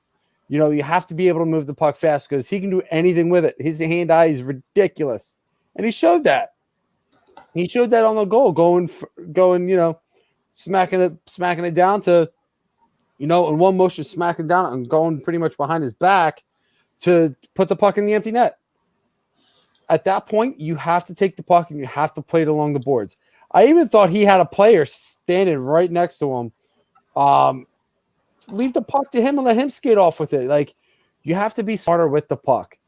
You have to be able to move the puck fast because he can do anything with it. His hand-eye is ridiculous. And he showed that. He showed that on the goal, going, smacking it down to, in one motion, smacking down and going pretty much behind his back to put the puck in the empty net. At that point, you have to take the puck and you have to play it along the boards. I even thought he had a player standing right next to him. Leave the puck to him and let him skate off with it. Like, you have to be smarter with the puck.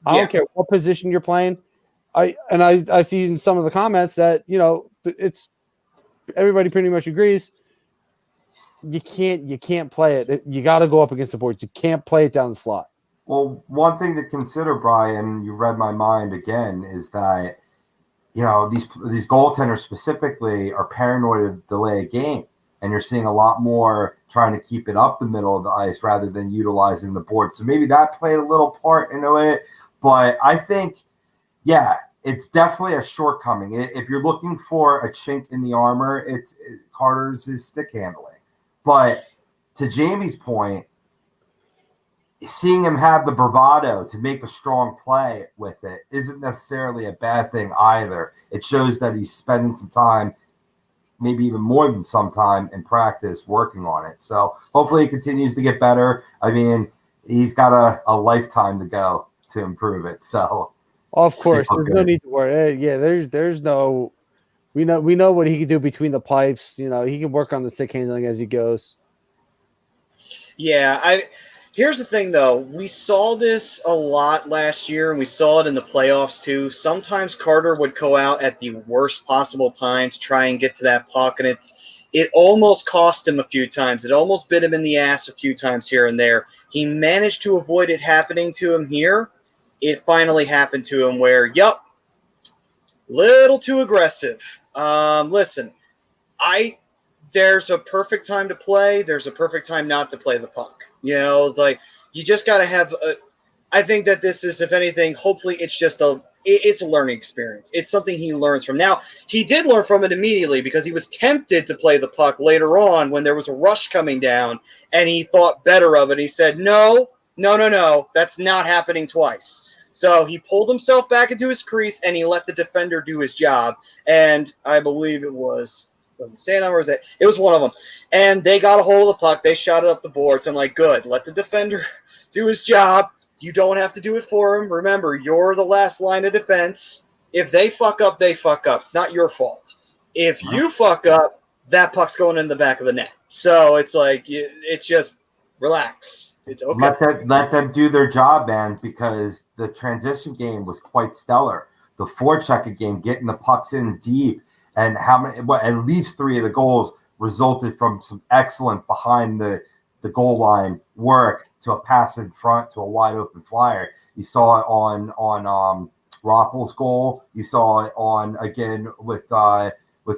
I don't care what position you're playing. I see in some of the comments that, it's everybody pretty much agrees. You can't play it. You got to go up against the boards. You can't play it down the slot. Well, one thing to consider, Brian, you read my mind again, is that these goaltenders specifically are paranoid of delay a game, and you're seeing a lot more trying to keep it up the middle of the ice rather than utilizing the board. So maybe that played a little part into it. But I think, it's definitely a shortcoming. If you're looking for a chink in the armor, it's Carter's is stick handling. But to Jamie's point, seeing him have the bravado to make a strong play with it isn't necessarily a bad thing either. It shows that he's spending some time, maybe even more than some time in practice working on it. So hopefully he continues to get better. I mean, he's got a lifetime to go to improve it. So of course, there's no need to worry. There's no. We know what he can do between the pipes. He can work on the stick handling as he goes. Yeah, here's the thing though. We saw this a lot last year, and we saw it in the playoffs too. Sometimes Carter would go out at the worst possible time to try and get to that puck, and it almost cost him a few times. It almost bit him in the ass a few times here and there. He managed to avoid it happening to him here. It finally happened to him where, little too aggressive. Listen, there's a perfect time to play. There's a perfect time not to play the puck. You just got to have I think that this is, if anything, hopefully it's just it's a learning experience. It's something he learns from. Now, he did learn from it immediately because he was tempted to play the puck later on when there was a rush coming down, and he thought better of it. He said, no, that's not happening twice. So he pulled himself back into his crease, and he let the defender do his job. And I believe it was it Santa or was it? It was one of them. And they got a hold of the puck. They shot it up the boards. I'm like, good. Let the defender do his job. You don't have to do it for him. Remember, you're the last line of defense. If they fuck up, they fuck up. It's not your fault. If you fuck up, that puck's going in the back of the net. So it's like, it's just relax. It's okay. Let them do their job, man, because the transition game was quite stellar. The forechecker game, getting the pucks in deep, and at least 3 of the goals resulted from some excellent behind the goal line work to a pass in front to a wide open flyer. You saw it on Rothwell's goal. You saw it again with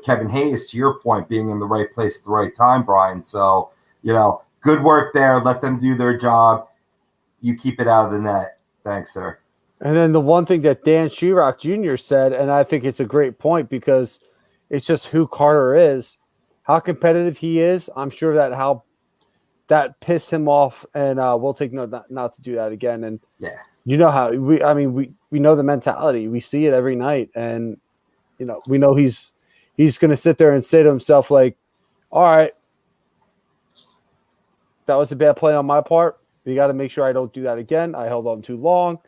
Kevin Hayes, to your point, being in the right place at the right time, Brian. So, good work there. Let them do their job. You keep it out of the net. Thanks, sir. And then the one thing that Dan Sherrock Jr. said, and I think it's a great point because it's just who Carter is, how competitive he is. I'm sure that pissed him off, and we'll take note not to do that again. And how we know the mentality. We see it every night, and we know he's going to sit there and say to himself like, all right, that was a bad play on my part. You got to make sure I don't do that again. I held on too long.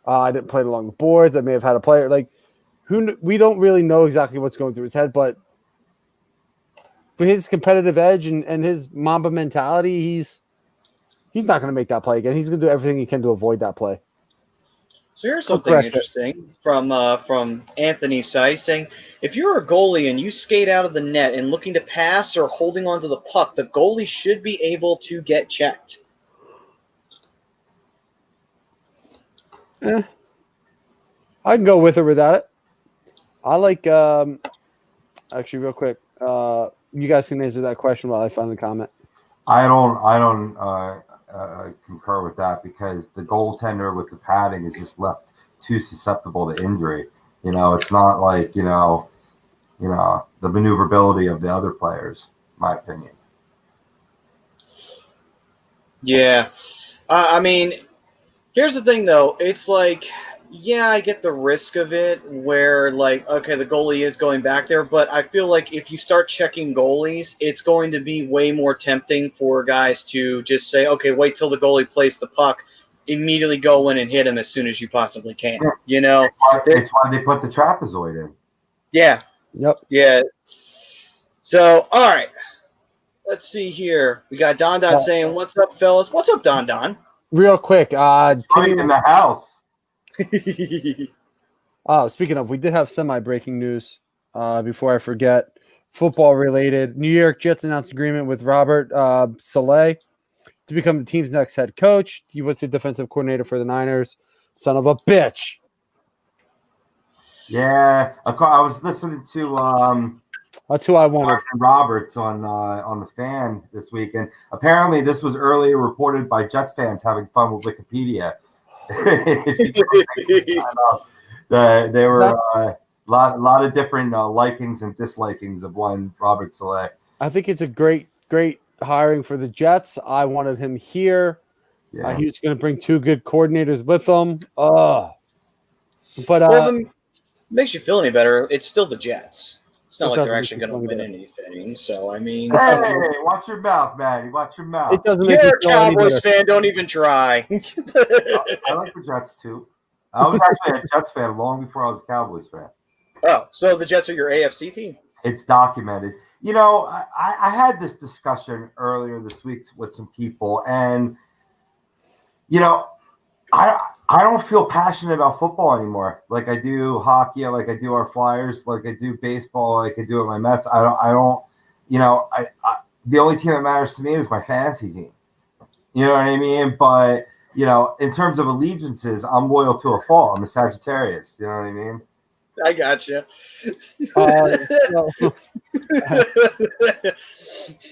I didn't play it along the boards. I may have had a player like we don't really know exactly what's going through his head, but his competitive edge and his Mamba mentality, he's not going to make that play again. He's going to do everything he can to avoid that play. So here's something interesting from Anthony's side. He's saying, if you're a goalie and you skate out of the net and looking to pass or holding onto the puck, the goalie should be able to get checked. I can go with or without it. I like actually real quick. You guys can answer that question while I find the comment. I don't concur with that because the goaltender with the padding is just left too susceptible to injury. It's not like the maneuverability of the other players, in my opinion. Yeah, I mean, here's the thing though. It's like, yeah, I get the risk of it where, like, okay, the goalie is going back there, but I feel like if you start checking goalies, it's going to be way more tempting for guys to just say, okay, wait till the goalie plays the puck, immediately go in and hit him as soon as you possibly can. It's why they put the trapezoid in. Yeah, Yep. Yeah. So, all right. Let's see here. We got Don saying, "What's up, fellas? What's up, Don?" Real quick, Right Timmy. in the house. Speaking of, we did have semi-breaking news. Before I forget, football related. New York Jets announced agreement with Robert Saleh to become the team's next head coach. He was the defensive coordinator for the Niners. Son of a bitch. Yeah, I was listening to That's who I wanted. Martin Roberts on the Fan this week, and apparently this was earlier reported by Jets fans having fun with Wikipedia. There were a lot of different likings and dislikings of one Robert Saleh. I think it's a great hiring for the Jets. I wanted him here. Yeah. He was going to bring two good coordinators with him. But Well, if it makes you feel any better, it's still the Jets. It's not It like they're doesn't actually make going me to feel win anything. So, I mean, Hey, watch your mouth, Maddie. Watch your mouth. it doesn't make you're me a feel any Cowboys better. fan. Don't even try. I like the Jets too. I was actually a Jets fan long before I was a Cowboys fan. Oh, so the Jets are your AFC team? It's documented. You know, I had this discussion earlier this week with some people, and you know, I don't feel passionate about football anymore. Like I do hockey, like I do our Flyers, like I do baseball, like I do at my Mets. I don't. You know, I the only team that matters to me is my fantasy team. You know what I mean? But you know, in terms of allegiances, I'm loyal to a fault. I'm a Sagittarius. You know what I mean? I gotcha.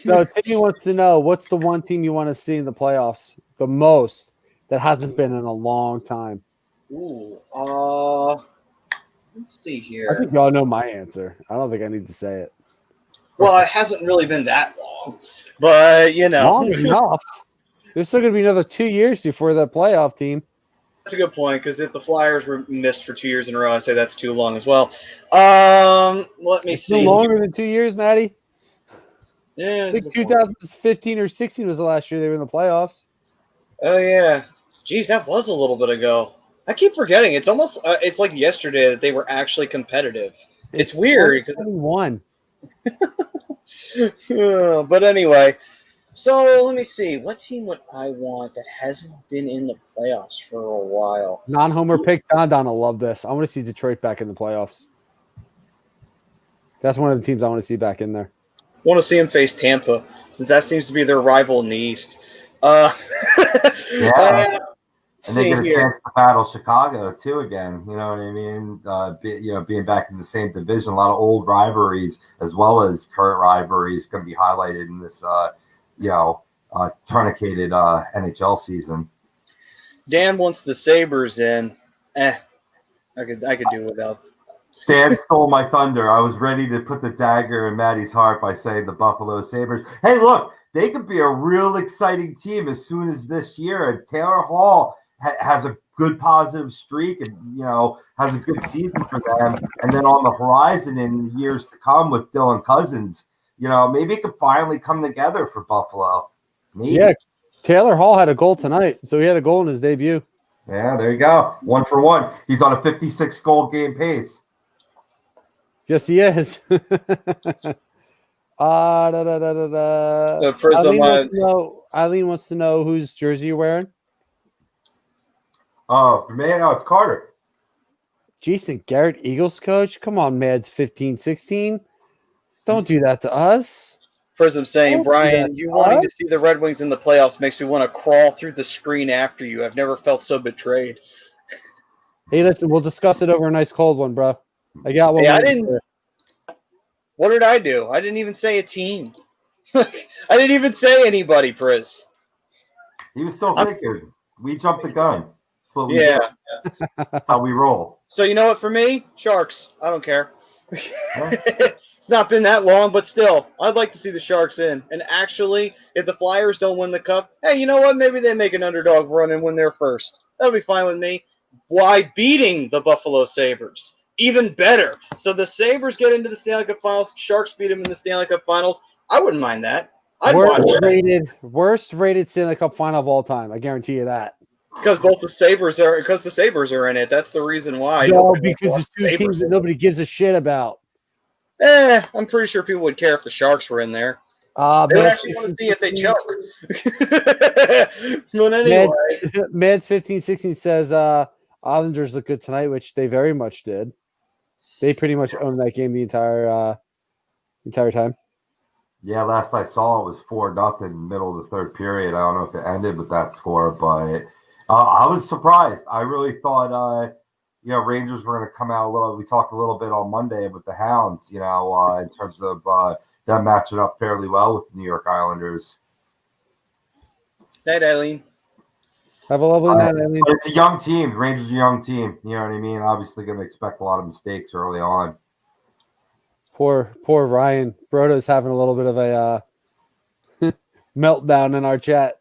So Timmy wants to know, what's the one team you want to see in the playoffs the most that hasn't been in a long time? Ooh, let's see here. I think y'all know my answer. I don't think I need to say it. Well, it hasn't really been that long, but you know, Long enough. There's still going to be another 2 years before the playoff team. that's a good point. Because if the Flyers were missed for 2 years in a row, I say that's too long as well. Let me It's see. no longer than 2 years, Maddie. Yeah, I think 2015 or 16 was the last year they were in the playoffs. oh yeah, geez, that was a little bit ago. I keep forgetting. It's almost it's like yesterday that they were actually competitive. It's weird because 21. but anyway, so let me see. What team would I want that hasn't been in the playoffs for a while? Non-homer pick. Don will love this. I want to see Detroit back in the playoffs. That's one of the teams I want to see back in there. Want to see them face Tampa, since that seems to be their rival in the East. Yeah. And they See get a here. chance to battle Chicago too again. You know what I mean? Being back in the same division, a lot of old rivalries as well as current rivalries going to be highlighted in this, truncated NHL season. Dan wants the Sabres in. I could do without. Dan stole my thunder. I was ready to put the dagger in Maddie's heart by saying the Buffalo Sabres. Hey, look, they could be a real exciting team as soon as this year. And Taylor Hall has a good positive streak and, has a good season for them. And then on the horizon in the years to come with Dylan Cousins, maybe it could finally come together for Buffalo. Maybe. Yeah, Taylor Hall had a goal tonight, so he had a goal in his debut. Yeah, there you go. 1 for 1. He's on a 56-goal game pace. Yes, he is. Eileen wants to know whose jersey you're wearing. Oh, for me, it's Carter. Jason Garrett, Eagles coach? Come on, Mads 15-16. Don't do that to us. Prism saying, Brian, you wanting to see the Red Wings in the playoffs makes me want to crawl through the screen after you. I've never felt so betrayed. Hey, listen, we'll discuss it over a nice cold one, bro. I got one. Hey, I didn't. What did I do? I didn't even say a team. I didn't even say anybody, Priz. He was still thinking. We jumped the gun. That's what we do. That's how we roll. So you know what? For me, Sharks. I don't care. It's not been that long, but still, I'd like to see the Sharks in. And actually, if the Flyers don't win the Cup, hey, you know what? Maybe they make an underdog run and win their first. That'll be fine with me. Why beating the Buffalo Sabres? Even better. So the Sabres get into the Stanley Cup Finals. Sharks beat them in the Stanley Cup Finals. I wouldn't mind that. I'd watch it. Worst rated Stanley Cup final of all time. I guarantee you that. Because the Sabres are in it. That's the reason why. No, because it's two teams that nobody gives a shit about. I'm pretty sure people would care if the Sharks were in there. They would Mads actually want to see if they choke. But Mads, anyway, Mads 1516 says Islanders look good tonight, which they very much did. They pretty much owned that game the entire time. Yeah, last I saw it was 4-0 middle of the third period. I don't know if it ended with that score, but I was surprised. I really thought, Rangers were going to come out a little. We talked a little bit on Monday with the Hounds, in terms of them matching up fairly well with the New York Islanders. night, Eileen. Have a lovely night, Eileen. But it's a young team. The Rangers are a young team. You know what I mean? Obviously going to expect a lot of mistakes early on. Poor Ryan. Brodo's having a little bit of a meltdown in our chat.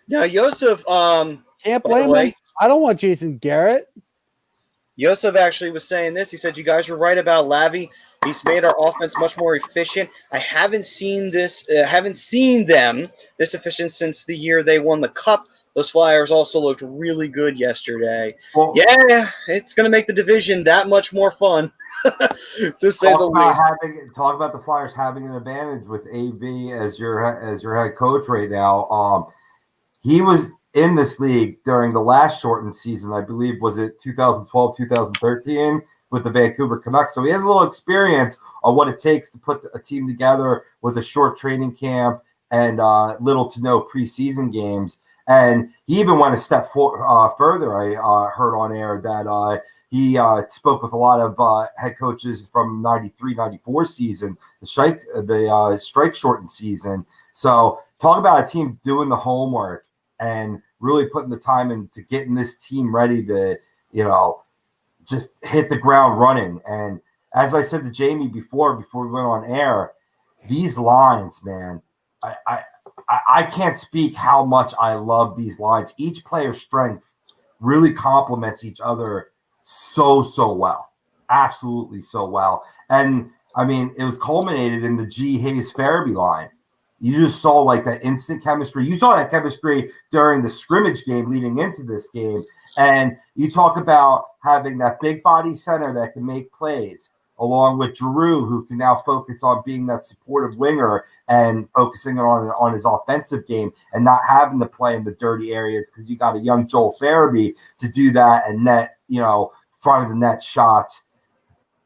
Now, Yosef, Can't blame him. I don't want Jason Garrett. Yosef actually was saying this. He said, you guys were right about Lavi. He's made our offense much more efficient. I haven't seen them this efficient since the year they won the Cup. Those Flyers also looked really good yesterday. Well, yeah, it's going to make the division that much more fun, to say the least. Talk about the Flyers having an advantage with AV as your head coach right now. He was in this league during the last shortened season, I believe, was it 2012, 2013 with the Vancouver Canucks. So he has a little experience on what it takes to put a team together with a short training camp and little to no preseason games. And he even went a step further. I heard on air that he spoke with a lot of head coaches from 93, 94 season, the strike shortened season. So talk about a team doing the homework and really putting the time into getting this team ready to, just hit the ground running. And as I said to Jamie before we went on air, these lines, man, I can't speak how much I love these lines. Each player's strength really complements each other so well. Absolutely so well. And, it was culminated in the G. Hayes-Farabee line. You just saw that instant chemistry. You saw that chemistry during the scrimmage game leading into this game. And you talk about having that big body center that can make plays, along with Giroux, who can now focus on being that supportive winger and focusing on his offensive game and not having to play in the dirty areas because you got a young Joel Farabee to do that and net, front of the net shots.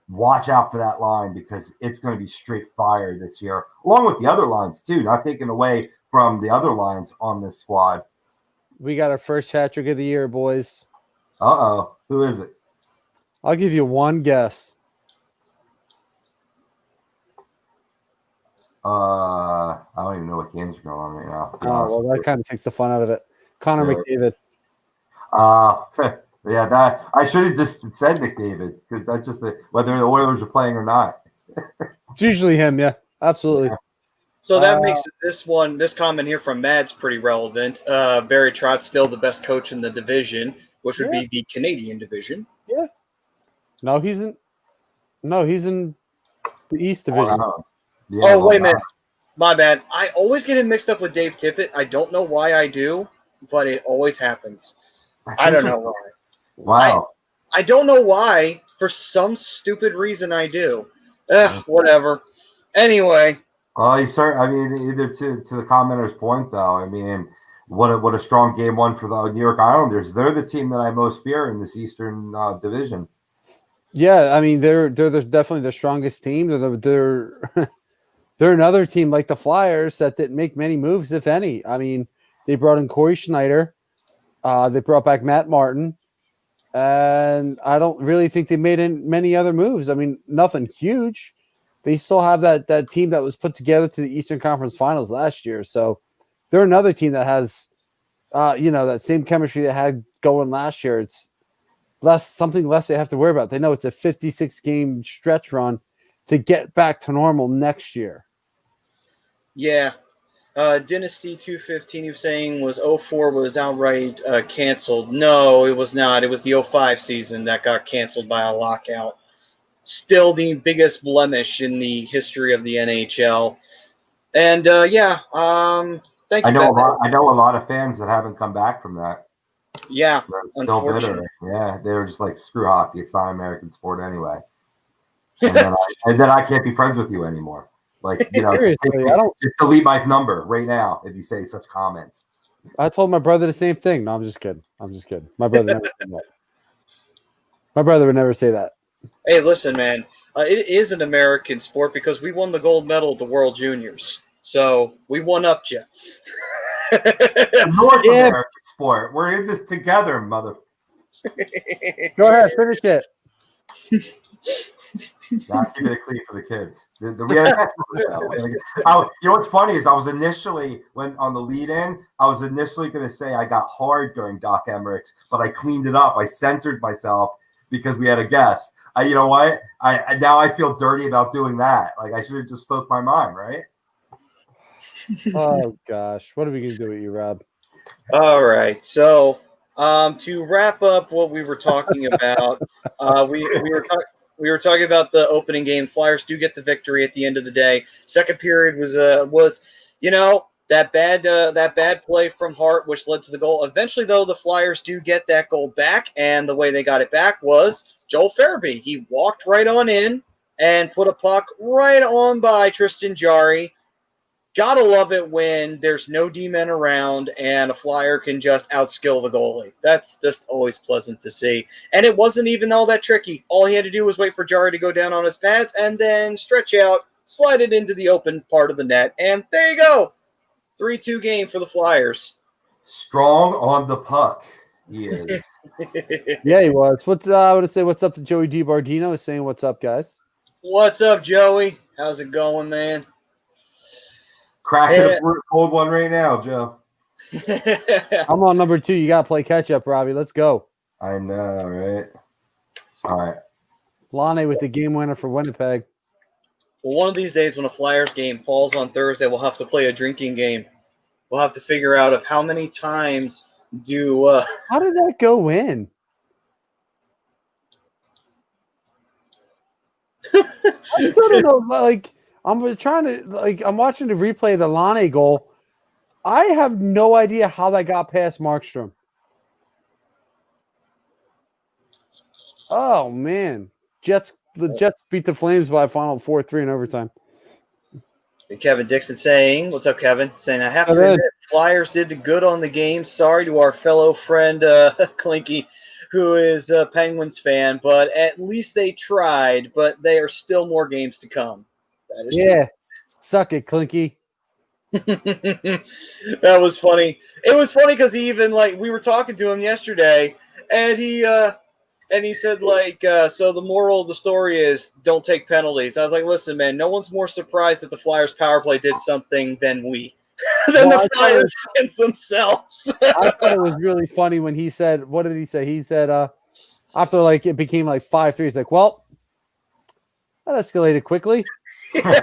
Watch out for that line because it's going to be straight fire this year, along with the other lines too, not taken away from the other lines on this squad. We got our first hat trick of the year, boys. Uh-oh. Who is it? I'll give you one guess. I don't even know what games are going on right now. Oh, well, that kind of takes the fun out of it. Connor McDavid. Yeah, that I should have just said McDavid because that's just whether the Oilers are playing or not. It's usually him, yeah, absolutely. Yeah. So that makes this comment here from Mads pretty relevant. Barry Trott's still the best coach in the division, which would be the Canadian division. Yeah. No, he's in the East division. Yeah, wait a minute. My bad. I always get him mixed up with Dave Tippett. I don't know why I do, but it always happens. I don't know why. Wow. I don't know why. For some stupid reason, I do. Whatever. Anyway. Either to the commenter's point, though, what a strong game one for the New York Islanders. They're the team that I most fear in this Eastern division. Yeah, they're definitely the strongest team. They're another team like the Flyers that didn't make many moves, if any. They brought in Corey Schneider. They brought back Matt Martin. And I don't really think they made many other moves. Nothing huge. They still have that team that was put together to the Eastern Conference Finals last year. So they're another team that has, that same chemistry they had going last year. It's something less they have to worry about. They know it's a 56-game stretch run to get back to normal next year. Yeah. Dynasty 215, he was saying, was 04 was outright canceled. No, it was not. It was the 05 season that got canceled by a lockout. Still the biggest blemish in the history of the NHL. And, thank you. I know a lot of fans that haven't come back from that. Yeah, they're still bitter. Yeah, they were just like, screw hockey. It's not an American sport anyway. and then I can't be friends with you anymore. Like, Seriously, just delete my number right now if you say such comments. I told my brother the same thing. No, I'm just kidding. My brother never said that. My brother would never say that. Hey, listen, man. It is an American sport because we won the gold medal at the World Juniors. So we one-upped you. North American sport. We're in this together, mother. Go ahead, finish it. Not keeping it clean for the kids. We had a catch on the show. You know what's funny is I was initially, when on the lead-in, I was initially going to say I got hard during Doc Emmerich's, but I cleaned it up. I censored myself because we had a guest. You know what? Now I feel dirty about doing that. Like, I should have just spoke my mind, right? Oh gosh, what are we gonna do with you, Rob? All right. So to wrap up what we were talking about, we were talking about the opening game. Flyers do get the victory at the end of the day. Second period was that bad play from Hart, which led to the goal. Eventually, though, the Flyers do get that goal back, and the way they got it back was Joel Farabee. He walked right on in and put a puck right on by Tristan Jarry. Gotta love it when there's no D-men around and a Flyer can just outskill the goalie. That's just always pleasant to see. And it wasn't even all that tricky. All he had to do was wait for Jarry to go down on his pads and then stretch out, slide it into the open part of the net, and there you go. 3-2 game for the Flyers. Strong on the puck, he is. Yeah, he was. I would say what's up to Joey DiBardino is saying what's up, guys. What's up, Joey? How's it going, man? Cracking a cold one right now, Joe. I'm on number 2. You got to play catch up, Robbie. Let's go. I know, right? All right. Lonnie with the game winner for Winnipeg. Well, one of these days when a Flyers game falls on Thursday, we'll have to play a drinking game. We'll have to figure out of how many times do how did that go in? I still don't know. Like, I'm watching the replay of the Lane goal. I have no idea how that got past Markstrom. Oh man, the Jets beat the Flames by a final 4-3 in overtime. Kevin Dixon saying, what's up, Kevin? Saying, I have to admit, Flyers did good on the game. Sorry to our fellow friend Clinky, who is a Penguins fan, but at least they tried, but there are still more games to come. That is true. Suck it, Clinky. That was funny. It was funny because he even, we were talking to him yesterday, and he said, so the moral of the story is don't take penalties. I was like, listen, man, no one's more surprised that the Flyers power play did something than we. Than the Flyers against themselves. I thought it was really funny when he said, what did he say? He said, after it became 5-3, he's like, well, that escalated quickly. I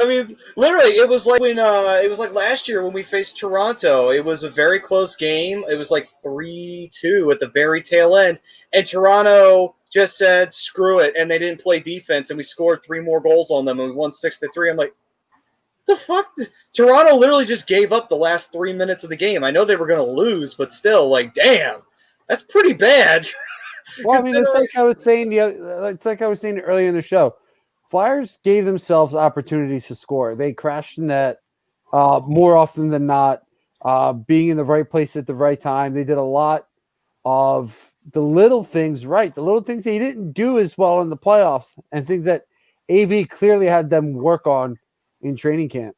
mean, literally, it was like when it was like last year when we faced Toronto. It was a very close game. It was 3-2 at the very tail end, and Toronto just said screw it, and they didn't play defense, and we scored 3 more goals on them, and we won 6-3. I'm like, the fuck? Toronto literally just gave up the last 3 minutes of the game. I know they were going to lose, but still, damn, that's pretty bad. Well, I mean, it's like I was saying earlier in the show. Flyers gave themselves opportunities to score. They crashed the net more often than not, being in the right place at the right time. They did a lot of the little things right, the little things they didn't do as well in the playoffs, and things that AV clearly had them work on in training camp.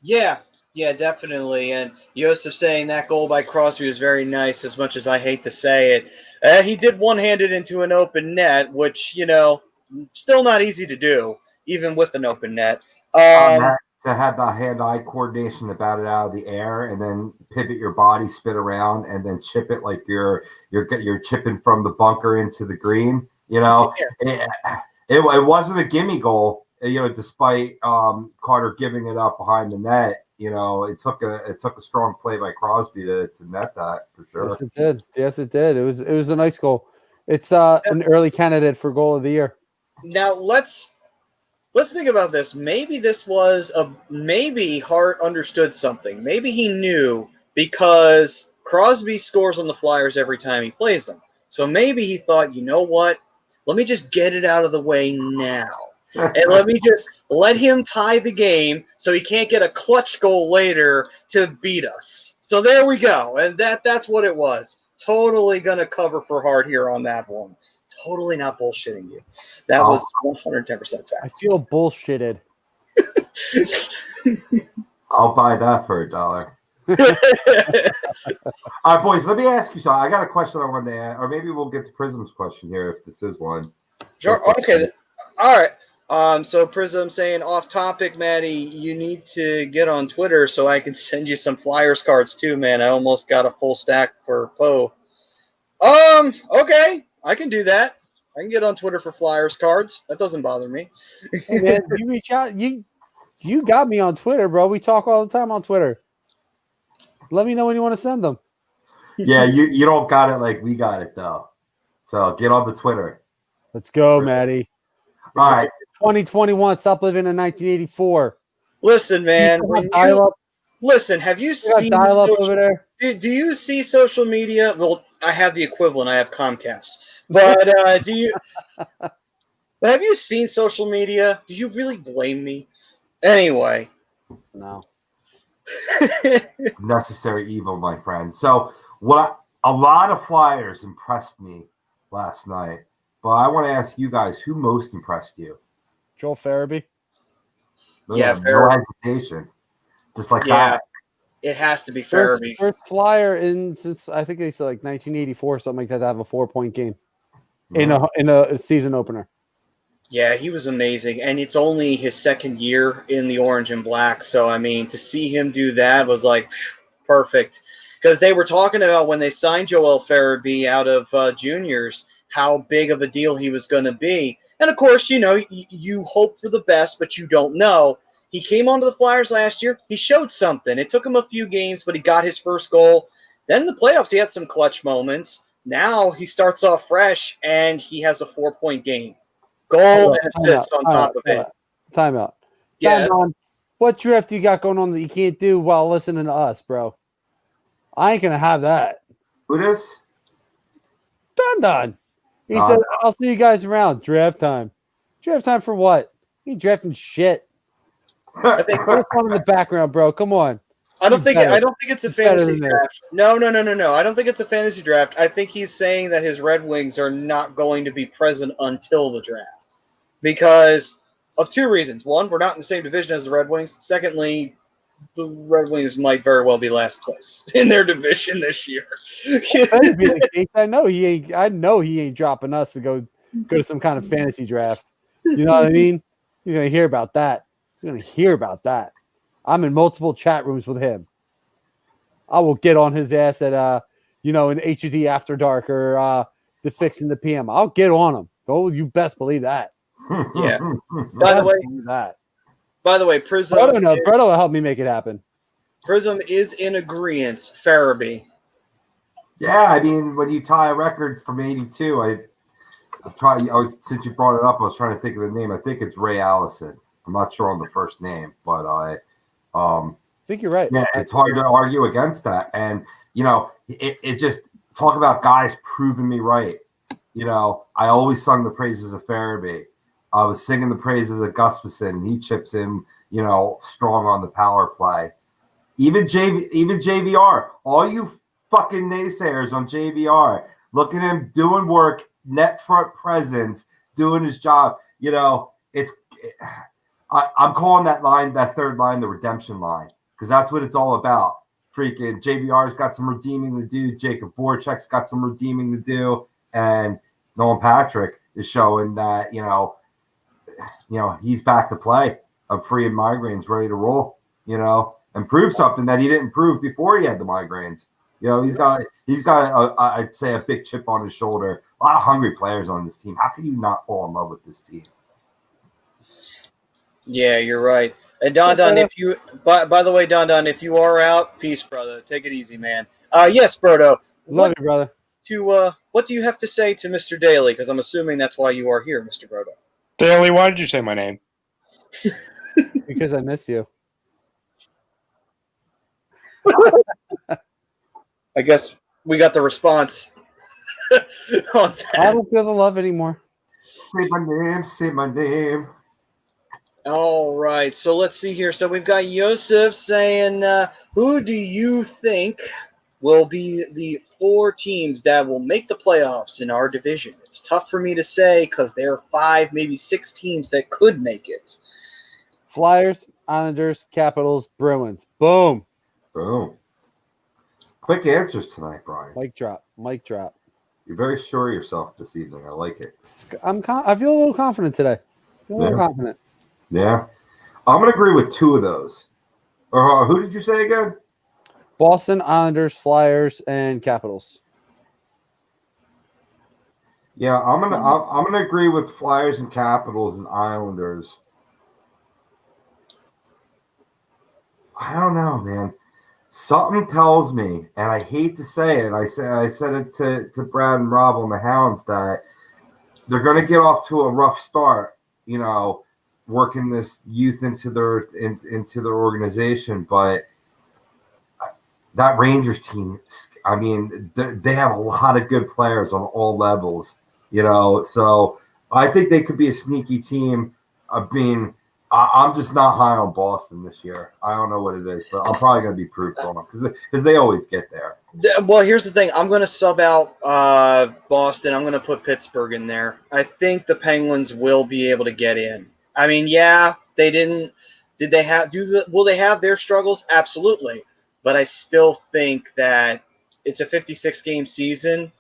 Yeah, definitely. And Joseph saying that goal by Crosby was very nice, as much as I hate to say it. He did one-handed into an open net, which, still not easy to do, even with an open net. To have the hand-eye coordination to bat it out of the air and then pivot your body, spin around, and then chip it like you're chipping from the bunker into the green. It wasn't a gimme goal. Despite Carter giving it up behind the net. It took a strong play by Crosby to net that for sure. Yes, it did. It was a nice goal. It's an early candidate for goal of the year. Now let's think about this. Maybe this was maybe Hart understood something. Maybe he knew because Crosby scores on the Flyers every time he plays them. So maybe he thought, you know what? Let me just get it out of the way now. And let me just let him tie the game so he can't get a clutch goal later to beat us. So there we go. And that's what it was. Totally going to cover for hard here on that one. Totally not bullshitting you. That was 110% fact. I feel bullshitted. I'll buy that for $1. All right, boys, let me ask you something. I got a question I wanted to ask, or maybe we'll get to Prism's question here if this is one. Sure. Okay. All right. So Prism saying off topic, Maddie, you need to get on Twitter so I can send you some Flyers cards too, man. I almost got a full stack for Poe. Okay, I can do that. I can get on Twitter for Flyers cards. That doesn't bother me. Hey, man, you reach out. You got me on Twitter, bro. We talk all the time on Twitter. Let me know when you want to send them. Yeah, you don't got it like we got it though. So get on the Twitter. Let's go, Maddie. All right. 2021. Stop living in 1984. Listen, man. Listen, have you seen dial-up over there? Do you see social media? Well, I have the equivalent. I have Comcast. But have you seen social media? Do you really blame me? Anyway. No. Necessary evil, my friend. So a lot of Flyers impressed me last night. But I want to ask you guys, who most impressed you? Joel Farabee. Yeah, no hesitation. Just like that. It has to be Farabee. First Flyer since I think they said like 1984, something like that, to have a 4-point game in a season opener. Yeah, he was amazing, and it's only his second year in the orange and black. So I mean, to see him do that was like perfect, because they were talking about when they signed Joel Farabee out of juniors, how big of a deal he was going to be. And of course, you hope for the best, but you don't know. He came onto the Flyers last year. He showed something. It took him a few games, but he got his first goal. Then in the playoffs, he had some clutch moments. Now he starts off fresh, and he has a 4-point game. Goal and assists on top of it. Timeout. Yeah. Don, what draft you got going on that you can't do while listening to us, bro? I ain't going to have that. Who this? Don. He said, I'll see you guys around. Draft time. Draft time for what? You ain't drafting shit. I think What's on in the background, bro? Come on. I don't think it's a fantasy draft. No. I don't think it's a fantasy draft. I think he's saying that his Red Wings are not going to be present until the draft because of two reasons. One, we're not in the same division as the Red Wings. Secondly, the Red Wings might very well be last place in their division this year. I know he ain't dropping us to go to some kind of fantasy draft. You know what I mean? You're gonna hear about that. He's gonna hear about that. I'm in multiple chat rooms with him. I will get on his ass at in HUD After Dark or the Fixing the PM. I'll get on him. Oh, you best believe that. Yeah. By the way, Prism. Bredo will help me make it happen. Prism is in agreement. Farabee. Yeah, I mean, when you tie a record from '82, since you brought it up, I was trying to think of the name. I think it's Ray Allison. I'm not sure on the first name, but I think you're right. Yeah, it's hard to argue against that. And it just talk about guys proving me right. I always sung the praises of Farabee. I was singing the praises of Gustafsson, and he chips in, strong on the power play. Even JVR, all you fucking naysayers on JVR, look at him doing work, net front presence, doing his job. I'm calling that third line the redemption line because that's what it's all about. Freaking JVR's got some redeeming to do. Jacob Voracek's got some redeeming to do, and Nolan Patrick is showing that he's back to play. I'm free of migraines, ready to roll. And prove something that he didn't prove before he had the migraines. He's got I'd say a big chip on his shoulder. A lot of hungry players on this team. How can you not fall in love with this team? Yeah, you're right. And Don, if you, by the way, Don, if you are out, peace, brother. Take it easy, man. Yes, Brodo. Love you, brother. What do you have to say to Mr. Daly? Because I'm assuming that's why you are here, Mr. Brodo. Daly, why did you say my name? Because I miss you. I guess we got the response. on I that. don't feel the love anymore. Say my name, say my name. All right, so let's see here. So we've got Yosef saying, who do you think will be the 4 teams that will make the playoffs in our division? It's tough for me to say because there are 5, maybe 6 teams that could make it. Flyers, Islanders, Capitals, Bruins. Boom. Boom. Quick answers tonight, Brian. Mic drop. Mic drop. You're very sure of yourself this evening. I like it. I feel a little confident today. Feel a little confident. Yeah. I'm going to agree with 2 of those. Who did you say again? Boston, Islanders, Flyers, and Capitals. Yeah, I'm gonna agree with Flyers and Capitals and Islanders. I don't know, man. Something tells me, and I hate to say it. I said it to Brad and Rob on the Hounds that they're going to get off to a rough start. You know, working this youth into their organization, but that Rangers team, I mean, they have a lot of good players on all levels. You know, so I think they could be a sneaky team. I mean, I'm just not high on Boston this year. I don't know what it is, but I'm probably going to be proved wrong because they always get there. Well, here's the thing. I'm going to sub out Boston. I'm going to put Pittsburgh in there. I think the Penguins will be able to get in. I mean, yeah, they didn't. Did they have? Will they have their struggles? Absolutely. But I still think that it's a 56-game season,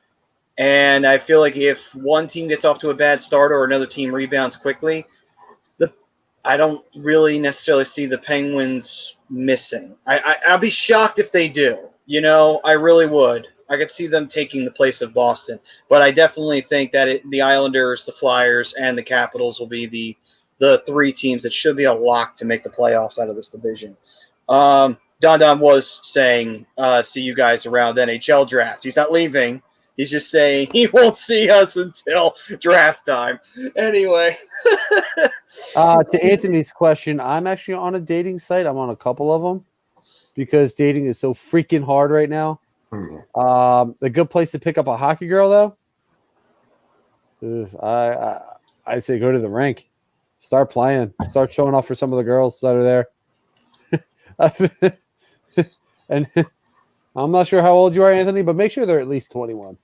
and I feel like if one team gets off to a bad start or another team rebounds quickly, I don't really necessarily see the Penguins missing. I'll be shocked if they do. You know, I really would. I could see them taking the place of Boston. But I definitely think that the Islanders, the Flyers, and the Capitals will be the 3 teams that should be a lock to make the playoffs out of this division. Don was saying, see you guys around NHL draft. He's not leaving. He's just saying he won't see us until draft time. Anyway. To Anthony's question, I'm actually on a dating site. I'm on a couple of them because dating is so freaking hard right now. A good place to pick up a hockey girl, though, I'd say go to the rink. Start playing. Start showing off for some of the girls that are there. And I'm not sure how old you are, Anthony, but make sure they're at least 21.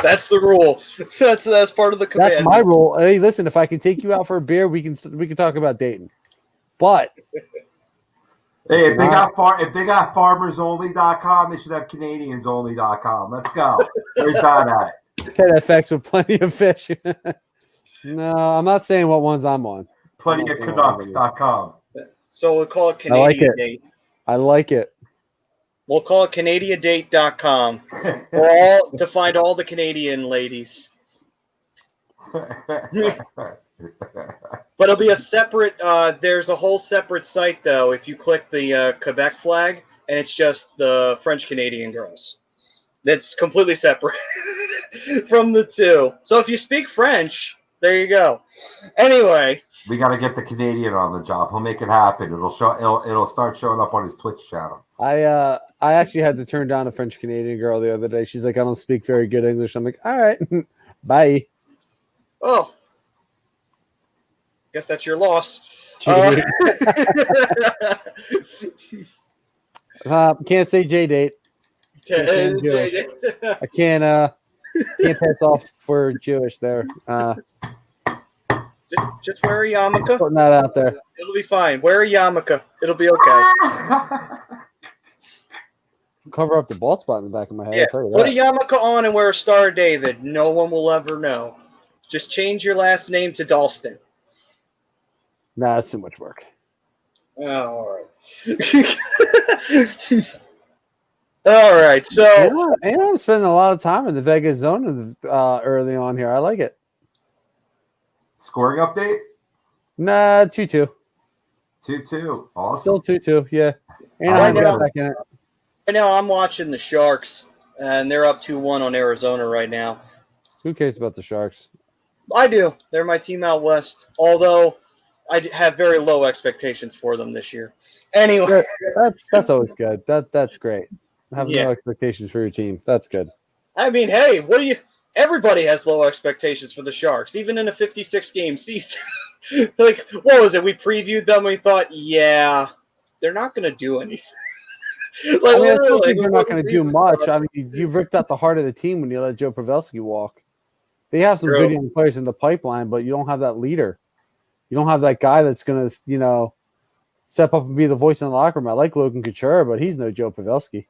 That's the rule. That's part of the command. That's my rule. Hey, listen, if I can take you out for a beer, we can talk about dating. But hey, if they got farmersonly.com, they should have canadiansonly.com. Let's go. Where's that at? FX with plenty of fish. No, I'm not saying what ones I'm on. Plenty of Canucks.com. So we'll call it Canadian Date. I like it. We'll call it CanadianDate.com to find all the Canadian ladies. But it'll be a separate. There's a whole separate site though. If you click the Quebec flag, and it's just the French Canadian girls. That's completely separate from the 2. So if you speak French, there you go. Anyway, we got to get the Canadian on the job. He'll make it happen. It'll start showing up on his Twitch channel. I actually had to turn down a French Canadian girl the other day. She's like, I don't speak very good English. I'm like, all right, bye. Oh, guess that's your loss. Can't say J date. I can't pass off for Jewish there. Just wear a yarmulke. Putting that out there. It'll be fine. Wear a yarmulke. It'll be okay. Cover up the bald spot in the back of my head. Yeah, I'll tell you put a that. yarmulke on and wear a Star of David. No one will ever know. Just change your last name to Dalston. Nah, that's too much work. Oh, all right. All right. So, and I'm spending a lot of time in the Vegas zone early on here. I like it. Scoring update? Nah, 2-2. 2-2. Awesome. Still 2-2, yeah. And Right I'm now- back in it. right now I'm watching the Sharks, and they're up 2-1 on Arizona right now. Who cares about the Sharks? I do. They're my team out west, although I have very low expectations for them this year. Anyway. That's always good. That's great. have Yeah. no expectations for your team. That's good. I mean, hey, what do you? Everybody has low expectations for the Sharks, even in a 56-game season. Like, what was it? We previewed them. We thought, yeah, they're not going to do anything. Like, I mean, I still literally, think they're before not the going to do season much. started. I mean, you ripped out the heart of the team when you let Joe Pavelski walk. They have some True. good young players in the pipeline, but you don't have that leader. You don't have that guy that's going to, step up and be the voice in the locker room. I like Logan Couture, but he's no Joe Pavelski.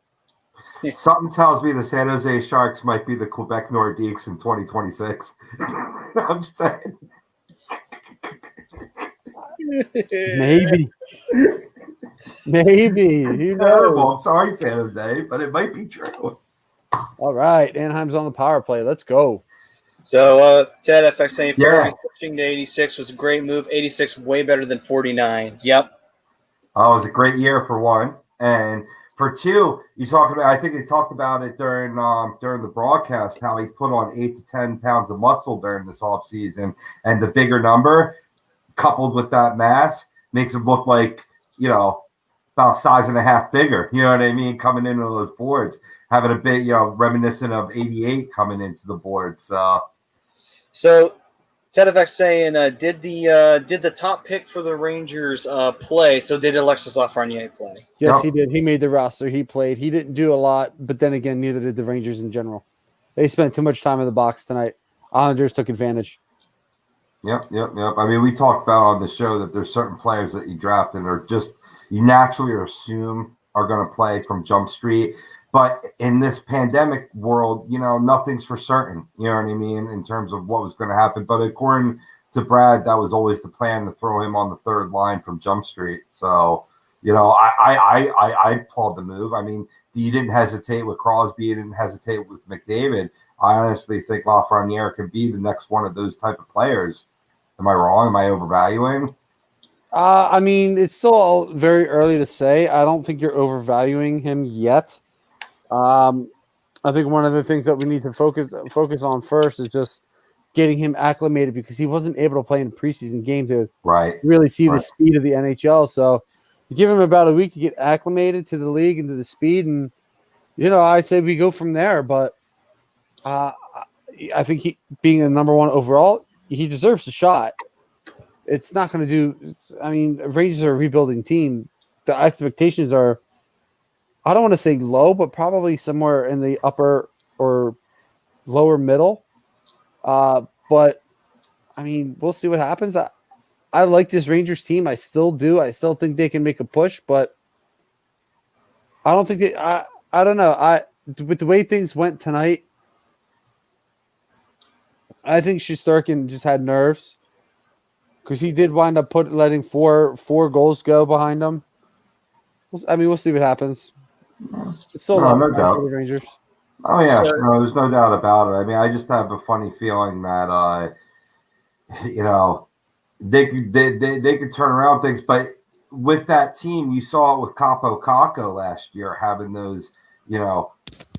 Something tells me the San Jose Sharks might be the Quebec Nordiques in 2026. I'm just saying. Maybe. Maybe. It's Who terrible. knows? I'm sorry, San Jose, but it might be true. All right. Anaheim's on the power play. Let's go. So, Ted FX saying Yeah. Fergie switching to 86 was a great move. 86 way better than 49. Yep. Oh, it was a great year for one, and for two, you talked about. I think he talked about it during the broadcast how he put on 8 to 10 pounds of muscle during this offseason, and the bigger number, coupled with that mass, makes him look like about a size and a half bigger. You know what I mean? Coming into those boards, having a bit reminiscent of 88 coming into the boards. So, Ted FX saying, did the top pick for the Rangers play? So did Alexis Lafreniere play? Yes, Yep. he did. He made the roster. He played. He didn't do a lot, but then again, neither did the Rangers in general. They spent too much time in the box tonight. Islanders took advantage. Yep. I mean, we talked about on the show that there's certain players that you draft and are just you naturally assume are going to play from Jump Street. But in this pandemic world, nothing's for certain. You know what I mean? In terms of what was going to happen. But according to Brad, that was always the plan to throw him on the third line from Jump Street. So, I applaud the move. I mean, you didn't hesitate with Crosby. You didn't hesitate with McDavid. I honestly think Lafreniere can be the next one of those type of players. Am I wrong? Am I overvaluing? I mean, it's still all very early to say. I don't think you're overvaluing him yet. I think one of the things that we need to focus on first is just getting him acclimated because he wasn't able to play in a preseason game to really see the speed of the NHL. So you give him about a week to get acclimated to the league and to the speed, and I say we go from there. But I think he, being a number one overall, he deserves a shot. It's not going to do. I mean, Rangers are a rebuilding team. The expectations are, I don't want to say low, but probably somewhere in the upper or lower middle. But I mean, we'll see what happens. I like this Rangers team. I still do. I still think they can make a push, but I don't think they. I don't know. With the way things went tonight, I think Shesterkin just had nerves because he did wind up letting four goals go behind him. We'll see what happens. It's still no doubt. for the Rangers. Oh yeah, no, there's no doubt about it. I mean, I just have a funny feeling that they could turn around things, but with that team, you saw it with Capo Caco last year, having those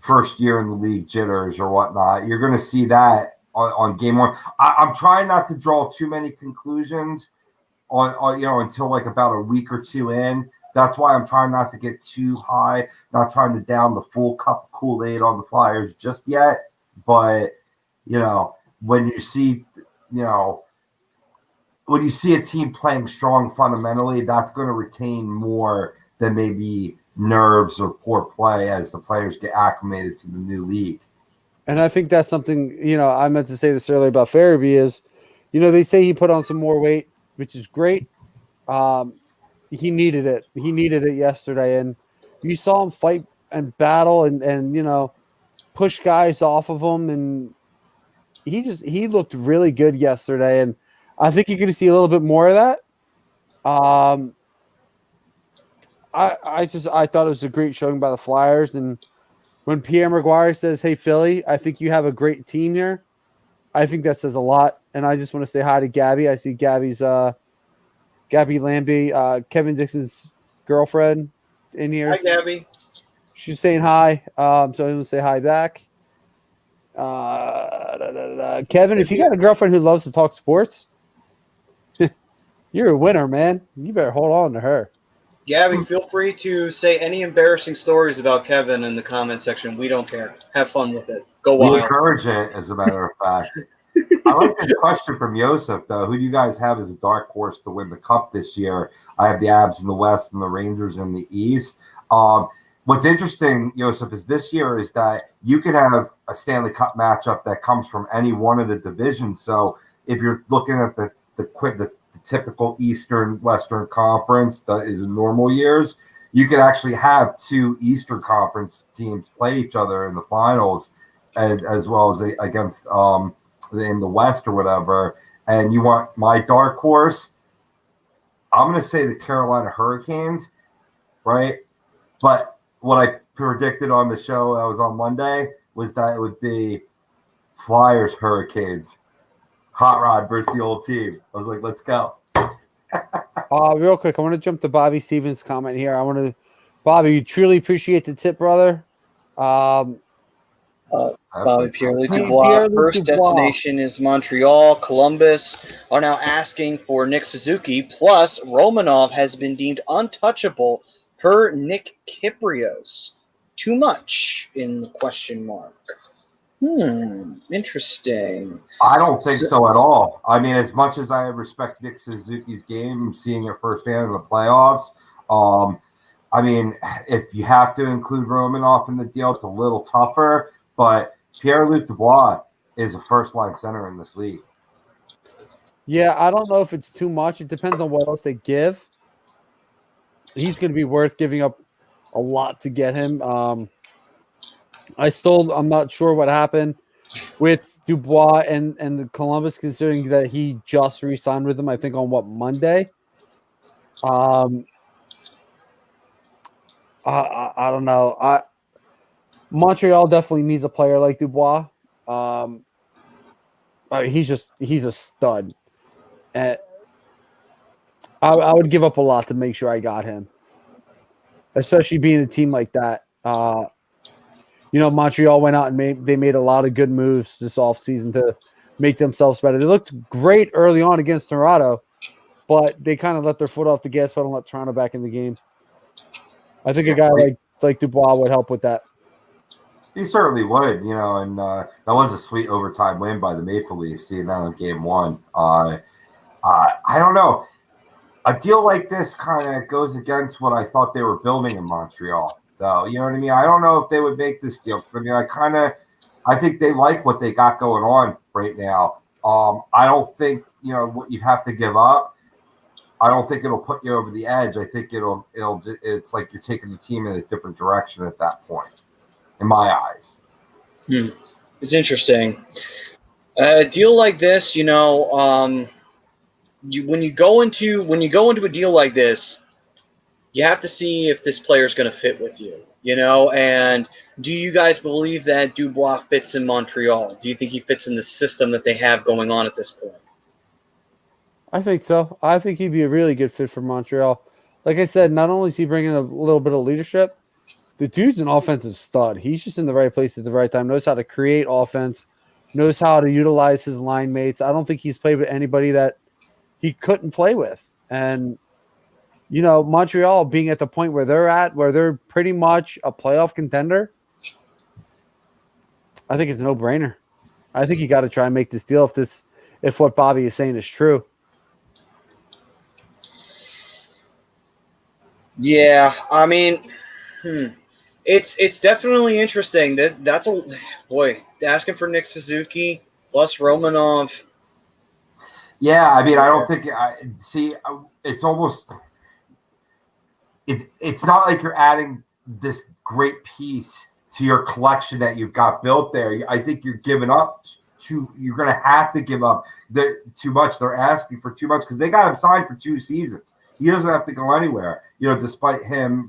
first year in the league jitters or whatnot. You're going to see that on game one. I'm trying not to draw too many conclusions on until like about a week or two in. That's why I'm trying not to get too high, not trying to down the full cup of Kool-Aid on the Flyers just yet. But, when you see, when you see a team playing strong fundamentally, that's going to retain more than maybe nerves or poor play as the players get acclimated to the new league. And I think that's something, I meant to say this earlier about Farabee is, they say he put on some more weight, which is great. He needed it. He needed it yesterday. And you saw him fight and battle and push guys off of him. And he looked really good yesterday. And I think you're going to see a little bit more of that. I thought it was a great showing by the Flyers. And when Pierre Maguire says, "Hey, Philly, I think you have a great team here," I think that says a lot. And I just want to say hi to Gabby. I see Gabby's Gabby Lambie, Kevin Dixon's girlfriend in here. Hi, Gabby. She's saying hi. So I'm going to say hi back. Kevin, if you got a girlfriend who loves to talk sports, you're a winner, man. You better hold on to her. Gabby, feel free to say any embarrassing stories about Kevin in the comment section. We don't care. Have fun with it. Go We wild. encourage it, as a matter of fact. I like this question from Yosef, though. Who do you guys have as a dark horse to win the cup this year? I have the Abs in the West and the Rangers in the East. What's interesting, Yosef, is this year is that you can have a Stanley Cup matchup that comes from any one of the divisions. So if you're looking at the typical Eastern Western Conference that is in normal years, you could actually have two Eastern Conference teams play each other in the finals, and as well as against in the West or whatever. And you want my dark horse? I'm going to say the Carolina Hurricanes, right? But what I predicted on the show that was on Monday was that it would be Flyers Hurricanes. Hot Rod versus the old team. I was like, let's go. Real quick, I want to jump to Bobby Stevens' comment here. Bobby, you truly appreciate the tip, brother. Bobby Pierre-Luc Hey, Dubois, Pierre-Luc first Dubois. destination is Montreal. Columbus are now asking for Nick Suzuki. Plus, Romanov has been deemed untouchable per Nick Kyprios. Too much in the question mark. Interesting. I don't think so at all. I mean, as much as I respect Nick Suzuki's game, seeing it firsthand in the playoffs, I mean, if you have to include Romanoff in the deal, it's a little tougher. But Pierre-Luc Dubois is a first-line center in this league. Yeah, I don't know if it's too much. It depends on what else they give. He's going to be worth giving up a lot to get him. I'm not sure what happened with Dubois and the Columbus, considering that he just re-signed with them, I think, on Monday. I don't know. Montreal definitely needs a player like Dubois. He's a stud. I would give up a lot to make sure I got him, especially being a team like that. Montreal went out and made a lot of good moves this offseason to make themselves better. They looked great early on against Toronto, but they kind of let their foot off the gas pedal and let Toronto back in the game. I think a guy like Dubois would help with that. He certainly would, and that was a sweet overtime win by the Maple Leafs, seeing that in game one. I don't know. A deal like this kind of goes against what I thought they were building in Montreal, though. You know what I mean? I don't know if they would make this deal. I mean, I think they like what they got going on right now. I don't think, what you have to give up. I don't think it'll put you over the edge. I think it's like you're taking the team in a different direction at that point, in my eyes. It's interesting. A deal like this, when you go into a deal like this, you have to see if this player is going to fit with you, and do you guys believe that Dubois fits in Montreal? Do you think he fits in the system that they have going on at this point? I think so. I think he'd be a really good fit for Montreal. Like I said, not only is he bringing a little bit of leadership, the dude's an offensive stud. He's just in the right place at the right time, knows how to create offense, knows how to utilize his line mates. I don't think he's played with anybody that he couldn't play with. And, Montreal being at the point where they're at, where they're pretty much a playoff contender, I think it's a no-brainer. I think you got to try and make this deal if what Bobby is saying is true. Yeah, I mean, it's definitely interesting. That's asking for Nick Suzuki plus Romanov. Yeah, I mean, I don't think it's almost it's not like you're adding this great piece to your collection that you've got built there. I think you're giving up you're going to have to give up too much. They're asking for too much because they got him signed for 2 seasons. He doesn't have to go anywhere, despite him,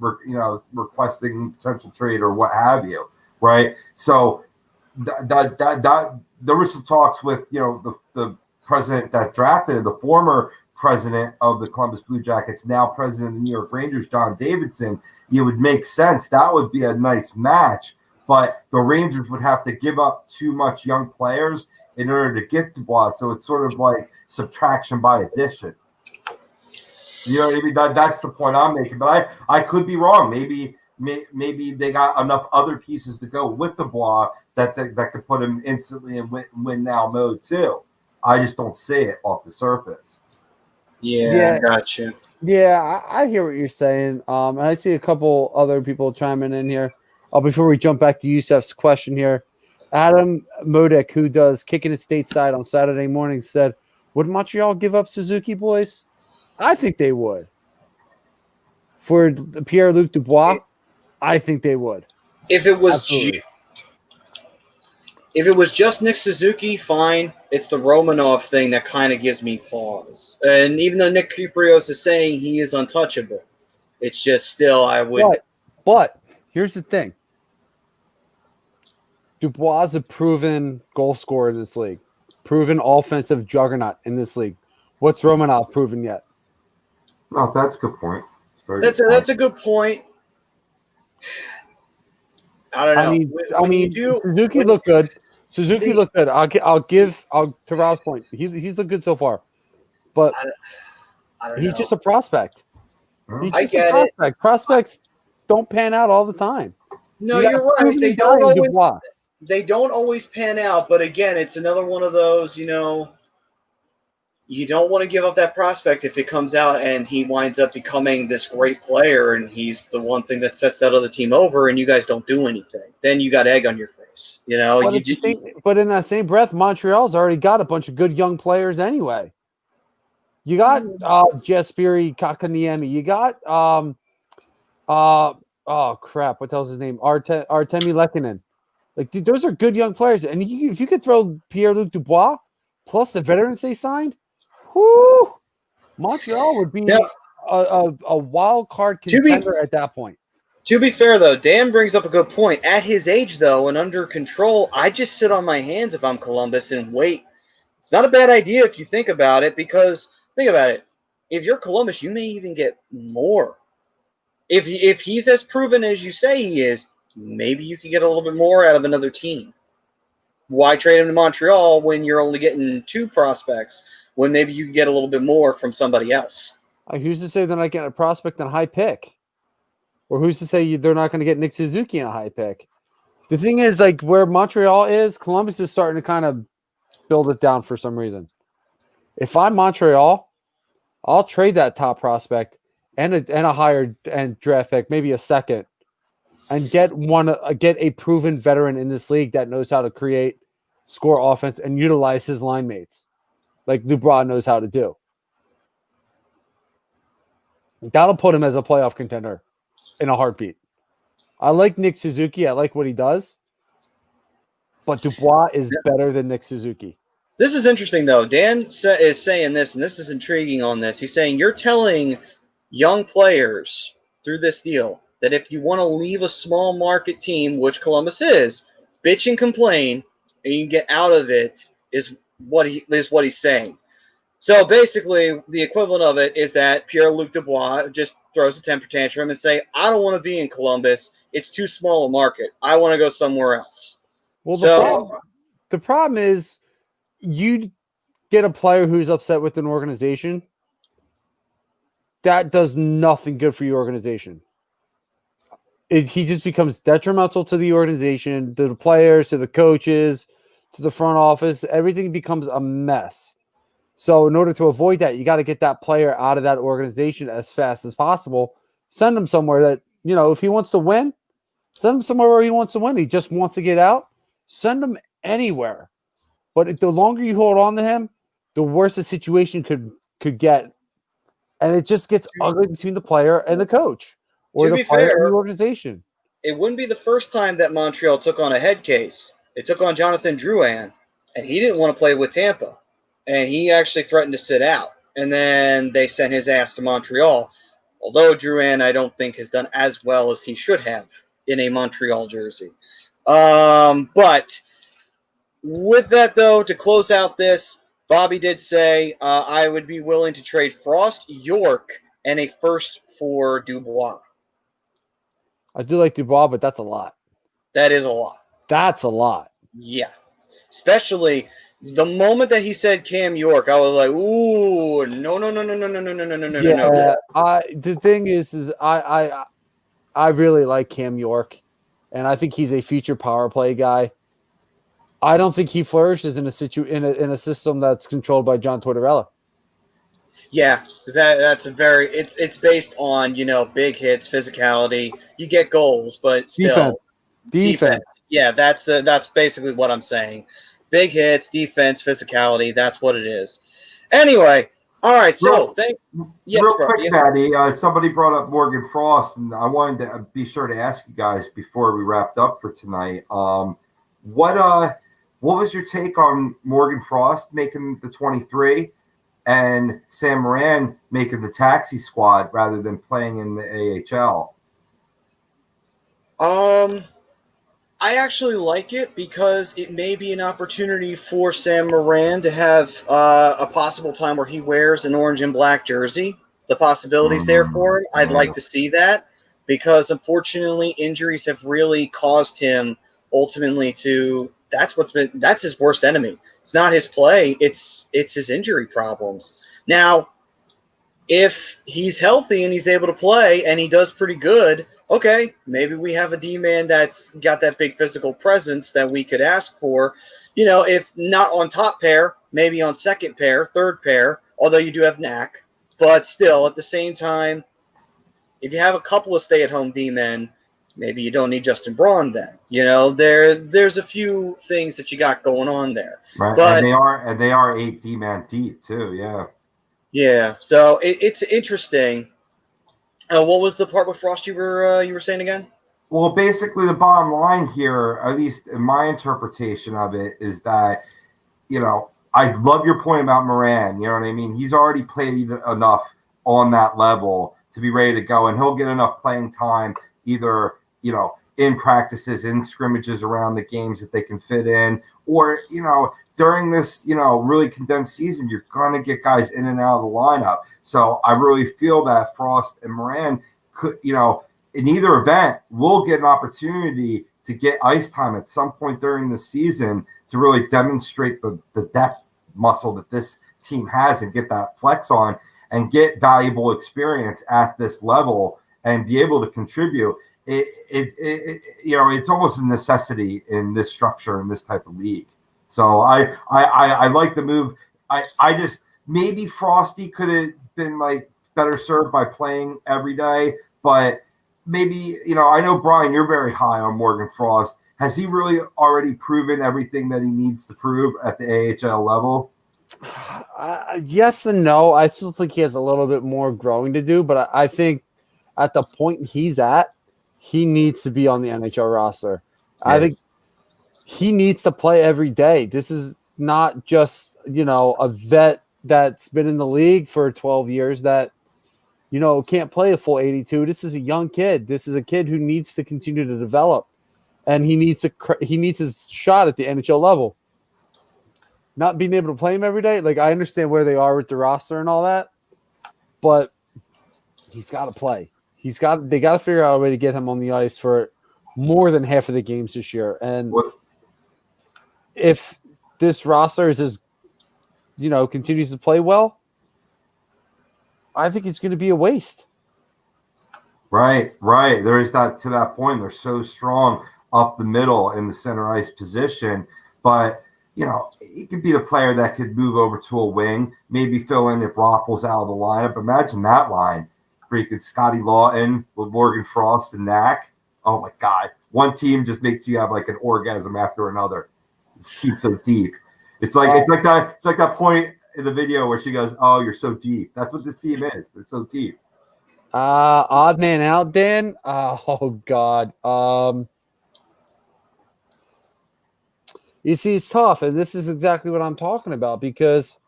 requesting potential trade or what have you, right? So that there were some talks with, the president that drafted him, the former president of the Columbus Blue Jackets, now president of the New York Rangers, John Davidson. It would make sense. That would be a nice match, but the Rangers would have to give up too much young players in order to get Dubois. So it's sort of like subtraction by addition. You know, maybe that's the point I'm making. But I could be wrong. Maybe they got enough other pieces to go with Dubois that could put him instantly in win now mode too. I just don't see it off the surface. Yeah, gotcha. Yeah, I hear what you're saying. And I see a couple other people chiming in here. Before we jump back to Yusef's question here, Adam Modek, who does Kicking It Stateside on Saturday morning, said, "Would Montreal give up Suzuki, boys?" I think they would. For Pierre-Luc Dubois, I think they would. If it was Absolutely. if it was just Nick Suzuki, fine. It's the Romanov thing that kind of gives me pause. And even though Nick Kyprios is saying he is untouchable, it's just still I would. But here's the thing: Dubois is a proven goal scorer in this league, proven offensive juggernaut in this league. What's Romanov proven yet? No, that's a good point. That's a good point. I don't know. I mean, Suzuki looked good. Suzuki looked good. I'll give to Raul's point. He's looked good so far, but I don't he's know. just a prospect. He's I just a get prospect. it. Prospects don't pan out all the time. No, You got you're a proven right. guy in Dubois. They don't always pan out, but again, it's another one of those, you don't want to give up that prospect if it comes out and he winds up becoming this great player and he's the one thing that sets that other team over and you guys don't do anything. Then you got egg on your face. But in that same breath, Montreal's already got a bunch of good young players anyway. You got Jesperi Kakaniemi. You got oh crap, what the hell's his name? Artemi Lehkonen. Like, dude, those are good young players. And if you could throw Pierre-Luc Dubois plus the veterans they signed, whoo, Montreal would be a wild card contender at that point. To be fair, though, Dan brings up a good point. At his age, though, and under control, I just sit on my hands if I'm Columbus and wait. It's not a bad idea if you think about it, because think about it. If you're Columbus, you may even get more. If he's as proven as you say he is, maybe you could get a little bit more out of another team. Why trade him to Montreal when you're only getting 2 prospects, when maybe you can get a little bit more from somebody else? Who's to say they're not getting a prospect and a high pick? Or who's to say they're not going to get Nick Suzuki in a high pick? The thing is, like, where Montreal is, Columbus is starting to kind of build it down for some reason. If I'm Montreal, I'll trade that top prospect and a higher and draft pick, maybe a second, and get a proven veteran in this league that knows how to create, score offense, and utilize his line mates, like Dubois knows how to do. That'll put him as a playoff contender in a heartbeat. I like Nick Suzuki. I like what he does. But Dubois is better than Nick Suzuki. This is interesting, though. Dan is saying this, and this is intriguing on this. He's saying you're telling young players through this deal that if you want to leave a small market team, which Columbus is, bitch and complain, and you get out of it is what he's saying. So basically, the equivalent of it is that Pierre-Luc Dubois just throws a temper tantrum and say, I don't want to be in Columbus. It's too small a market. I want to go somewhere else. Well, the problem is you get a player who's upset with an organization. That does nothing good for your organization. He just becomes detrimental to the organization, to the players, to the coaches, to the front office. Everything becomes a mess. So in order to avoid that, you got to get that player out of that organization as fast as possible. Send him somewhere that, if he wants to win, send him somewhere where he wants to win. He just wants to get out. Send him anywhere. But the longer you hold on to him, the worse the situation could get. And it just gets ugly between the player and the coach or the player and the organization. It wouldn't be the first time that Montreal took on a head case. They took on Jonathan Drouin, and he didn't want to play with Tampa. And he actually threatened to sit out. And then they sent his ass to Montreal. Although Drouin, I don't think, has done as well as he should have in a Montreal jersey. But with that, though, to close out this, Bobby did say, I would be willing to trade Frost, York, and a first for Dubois. I do like Dubois, but that's a lot. That is a lot. That's a lot. Yeah. especially the moment that he said Cam York. I was like, ooh, no. Yeah, the thing is I really like Cam York, and I think he's a future power play guy. I don't think he flourishes in a system that's controlled by John Tortorella. Yeah, because that's a very it's based on big hits, physicality. You get goals, but still Defense. Yeah, that's basically what I'm saying. Big hits, defense, physicality. That's what it is. Anyway, all right. So Real quick, Patty. Somebody brought up Morgan Frost, and I wanted to be sure to ask you guys before we wrapped up for tonight. What was your take on Morgan Frost making the 23 and Sam Moran making the taxi squad rather than playing in the AHL? I actually like it because it may be an opportunity for Sam Moran to have a possible time where he wears an orange and black jersey. The possibilities there for him. I'd like to see that because unfortunately injuries have really caused him ultimately to that's his worst enemy. It's not his play, it's his injury problems. Now, if he's healthy and he's able to play and he does pretty good, okay, maybe we have a D-man that's got that big physical presence that we could ask for. If not on top pair, maybe on second pair, third pair, although you do have Knack. But still, at the same time, if you have a couple of stay-at-home D-men, maybe you don't need Justin Braun then. There's a few things that you got going on there. Right, but and they are 8 D-man deep too, yeah. Yeah, so it's interesting. What was the part with Frost you were saying again? Well, basically, the bottom line here, at least in my interpretation of it, is that I love your point about Moran. You know what I mean? He's already played enough on that level to be ready to go, and he'll get enough playing time either in practices, in scrimmages around the games that they can fit in, or during this, really condensed season, you're going to get guys in and out of the lineup. So I really feel that Frost and Moran could, in either event, will get an opportunity to get ice time at some point during the season to really demonstrate the depth muscle that this team has and get that flex on and get valuable experience at this level and be able to contribute. It's almost a necessity in this structure in this type of league. So I like the move. I just maybe Frosty could have been better served by playing every day, but maybe I know Brian, you're very high on Morgan Frost. Has he really already proven everything that he needs to prove at the AHL level? Yes and no. I still think he has a little bit more growing to do, but I think at the point he's at, he needs to be on the NHL roster. Yeah. I think he needs to play every day. This is not just, a vet that's been in the league for 12 years that, can't play a full 82. This is a young kid. This is a kid who needs to continue to develop, and he needs his shot at the NHL level. Not being able to play him every day, I understand where they are with the roster and all that, but he's got to play. They got to figure out a way to get him on the ice for more than half of the games this year. And if this roster is continues to play well, I think it's going to be a waste. Right. There is that to that point. They're so strong up the middle in the center ice position, but he could be the player that could move over to a wing, maybe fill in if Raffles out of the lineup. Imagine that line. Freaking Scotty Lawton with Morgan Frost and Knack. Oh my God. One team just makes you have an orgasm after another. This team's so deep. It's like that point in the video where she goes, "Oh, you're so deep." That's what this team is. They're so deep. Odd man out, Dan. Oh God. You see, it's tough, and this is exactly what I'm talking about because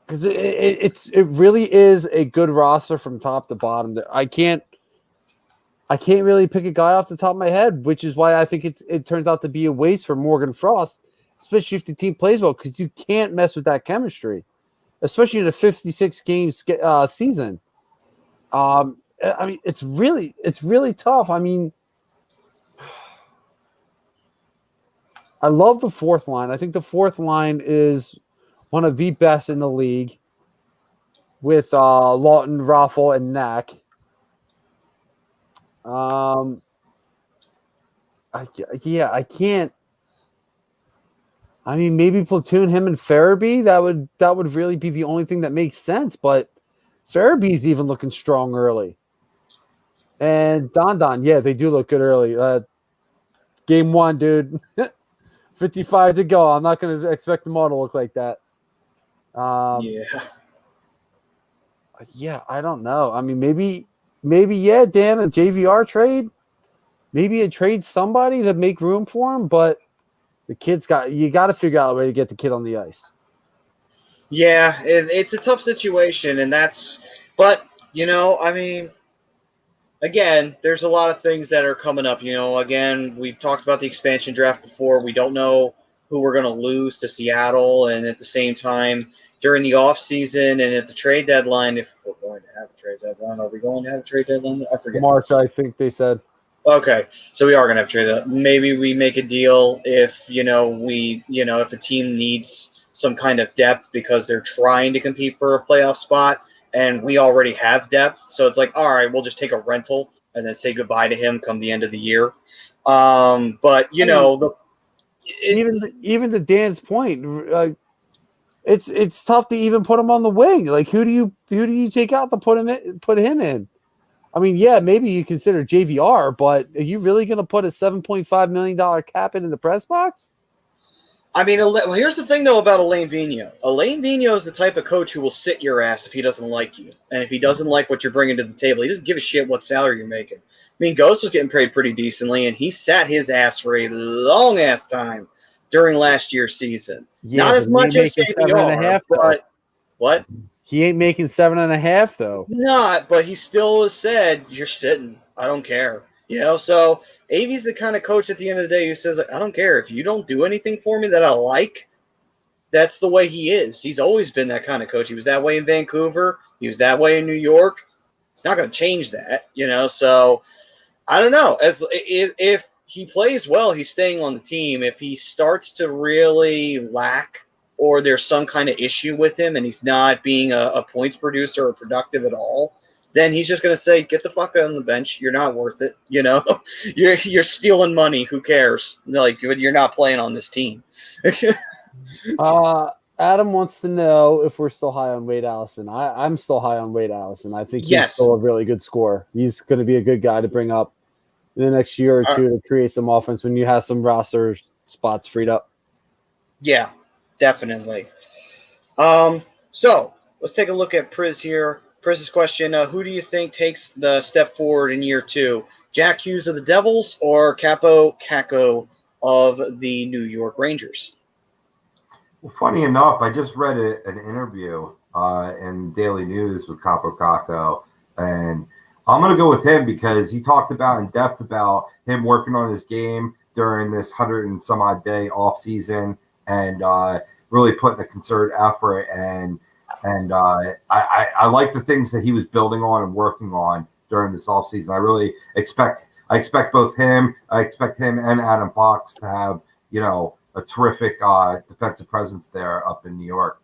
it really is a good roster from top to bottom. I can't really pick a guy off the top of my head, which is why I think it turns out to be a waste for Morgan Frost, especially if the team plays well, because you can't mess with that chemistry, especially in a 56-game season. It's really tough. I love the fourth line. I think the fourth line is one of the best in the league with Lawton, Raffle, and Knack. I can't. I mean, maybe platoon him and Farabee. That would really be the only thing that makes sense. But Farabee's even looking strong early. And Don, yeah, they do look good early. Game 1, dude. 55 to go. I'm not going to expect them all to look like that. Yeah, I don't know. I mean, maybe, yeah, Dan, a JVR trade. Maybe a trade somebody to make room for him, but you got to figure out a way to get the kid on the ice. Yeah, it's a tough situation, but, I mean, again, there's a lot of things that are coming up. Again, we've talked about the expansion draft before. We don't know who we're going to lose to Seattle, and at the same time, during the offseason and at the trade deadline, if we're going to have a trade deadline, are we going to have a trade deadline? I forget. March, I think they said. Okay, so we are going to have a trade deadline. Maybe we make a deal if, if a team needs some kind of depth because they're trying to compete for a playoff spot and we already have depth. So it's like, all right, we'll just take a rental and then say goodbye to him come the end of the year. But, even to Dan's point, it's tough to even put him on the wing. Like, who do you take out to put him in? I mean, yeah, maybe you consider JVR, but are you really going to put a $7.5 million cap in the press box? I mean, well, here's the thing, though, about Alain Vigneault. Alain Vigneault is the type of coach who will sit your ass if he doesn't like you. And if he doesn't like what you're bringing to the table, he doesn't give a shit what salary you're making. I mean, Ghost was getting paid pretty decently, and he sat his ass for a long-ass time during last year's season. Yeah, not as much as JVR, but what? He ain't making 7.5 though. Not, but he still has said, "You're sitting. I don't care." So Avy's the kind of coach at the end of the day who says, "I don't care if you don't do anything for me that I like." That's the way he is. He's always been that kind of coach. He was that way in Vancouver. He was that way in New York. He's not going to change that, So I don't know. If he plays well, he's staying on the team. If he starts to really lack, or there's some kind of issue with him and he's not being a points producer or productive at all, then he's just going to say, get the fuck on the bench. You're not worth it. You're stealing money. Who cares? Like, you're not playing on this team. Adam wants to know if we're still high on Wade Allison. I'm still high on Wade Allison. I think he's still a really good scorer. He's going to be a good guy to bring up in the next year or two to create some offense when you have some roster spots freed up. Yeah. Definitely. So let's take a look at Priz here. Priz's question: who do you think takes the step forward in year 2? Jack Hughes of the Devils or Capo Caco of the New York Rangers? Well, funny enough, I just read an interview in Daily News with Capo Caco, and I'm going to go with him because he talked about in depth about him working on his game during this 100 and some odd day off season. And really putting a concerted effort, and I like the things that he was building on and working on during this offseason. I expect both him and Adam Fox to have a terrific defensive presence there up in New York.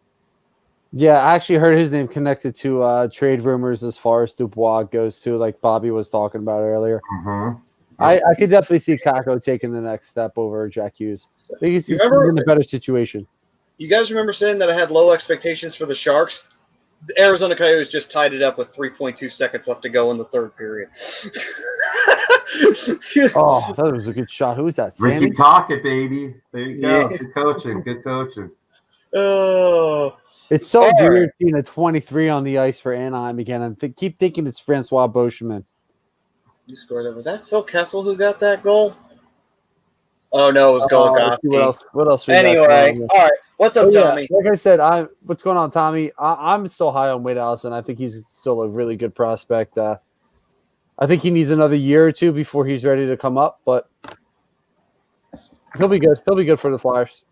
Yeah, I actually heard his name connected to trade rumors as far as Dubois goes too, like Bobby was talking about earlier. Mm-hmm. I could definitely see Kako taking the next step over Jack Hughes. I think he's in a better situation. You guys remember saying that I had low expectations for the Sharks? The Arizona Coyotes just tied it up with 3.2 seconds left to go in the third period. Oh, that was a good shot. Who was that? Ricky Tocchet, baby. There you go. Yeah. Good coaching. Oh. It's so weird seeing a 23 on the ice for Anaheim again. And keep thinking it's Francois Beauchemin. Who scored that? Was that Phil Kessel who got that goal? Oh no, it was Goligoski. What else? Anyway, all right. What's up, Tommy? Like I said, what's going on, Tommy? I'm still high on Wade Allison. I think he's still a really good prospect. I think he needs another year or two before he's ready to come up, but he'll be good. He'll be good for the Flyers.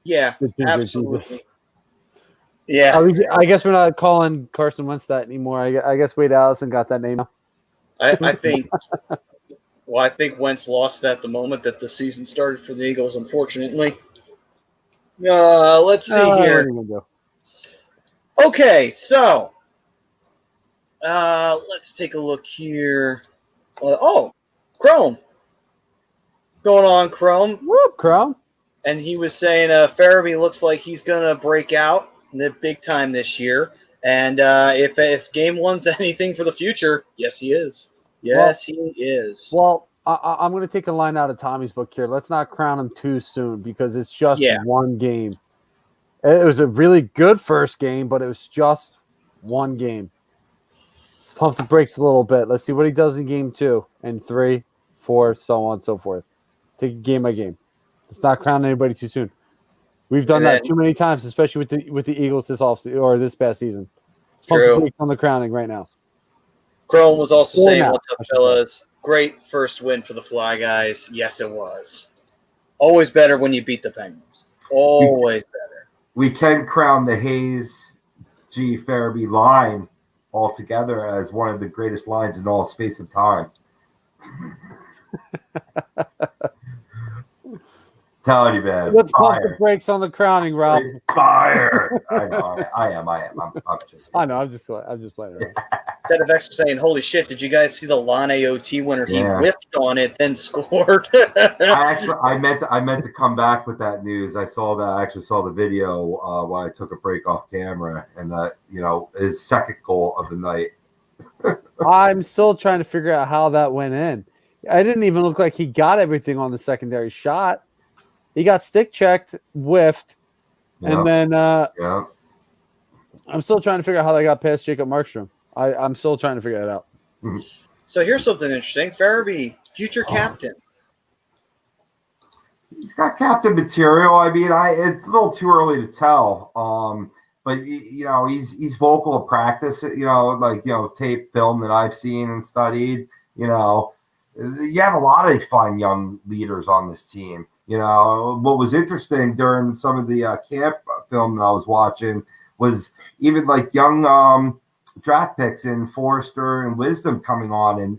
Yeah, absolutely. Yeah. I guess we're not calling Carson Wentz that anymore. I guess Wade Allison got that name. I think Well, I think Wentz lost that the moment that the season started for the Eagles, unfortunately. Let's see What here. are you gonna do? Okay, so let's take a look here. Chrome. What's going on, Chrome? Whoop, Crown. And he was saying Farabee looks like he's going to break out the big time this year. And if game one's anything for the future, yes, he is. Yes, he is. Well, I'm going to take a line out of Tommy's book here. Let's not crown him too soon because it's just one game. It was a really good first game, but it was just one game. Let's pump the brakes a little bit. Let's see what he does in game 2 and 3, 4, so on and so forth. Take it game by game. Let's not crown anybody too soon. We've done that too many times, especially with the Eagles this offseason or this past season. Let's pump the brakes on the crowning right now. Chrome was also saying, "What's up, fellas? Great first win for the Fly guys." Yes, it was. Always better when you beat the Penguins. Always better. We can crown the Hayes G. Farabee line altogether as one of the greatest lines in all space and time. Telling you, man. Let's pump the brakes on the crowning, Rob. Fire! I know. I am. I'm joking. I know. I'm just playing around. Instead of extra saying, "Holy shit! Did you guys see the Lon AOT winner? He whiffed on it, then scored." I meant to come back with that news. I actually saw the video while I took a break off camera, and that his second goal of the night. I'm still trying to figure out how that went in. I didn't even look like he got everything on the secondary shot. He got stick checked, whiffed, and then I'm still trying to figure out how they got past Jacob Markstrom. I'm still trying to figure that out. So here's something interesting. Farabee, future captain. He's got captain material. I mean, it's a little too early to tell. But he's vocal in practice. Tape film that I've seen and studied. You have a lot of fine young leaders on this team. What was interesting during some of the camp film that I was watching was even like young draft picks in Forrester and Wisdom coming on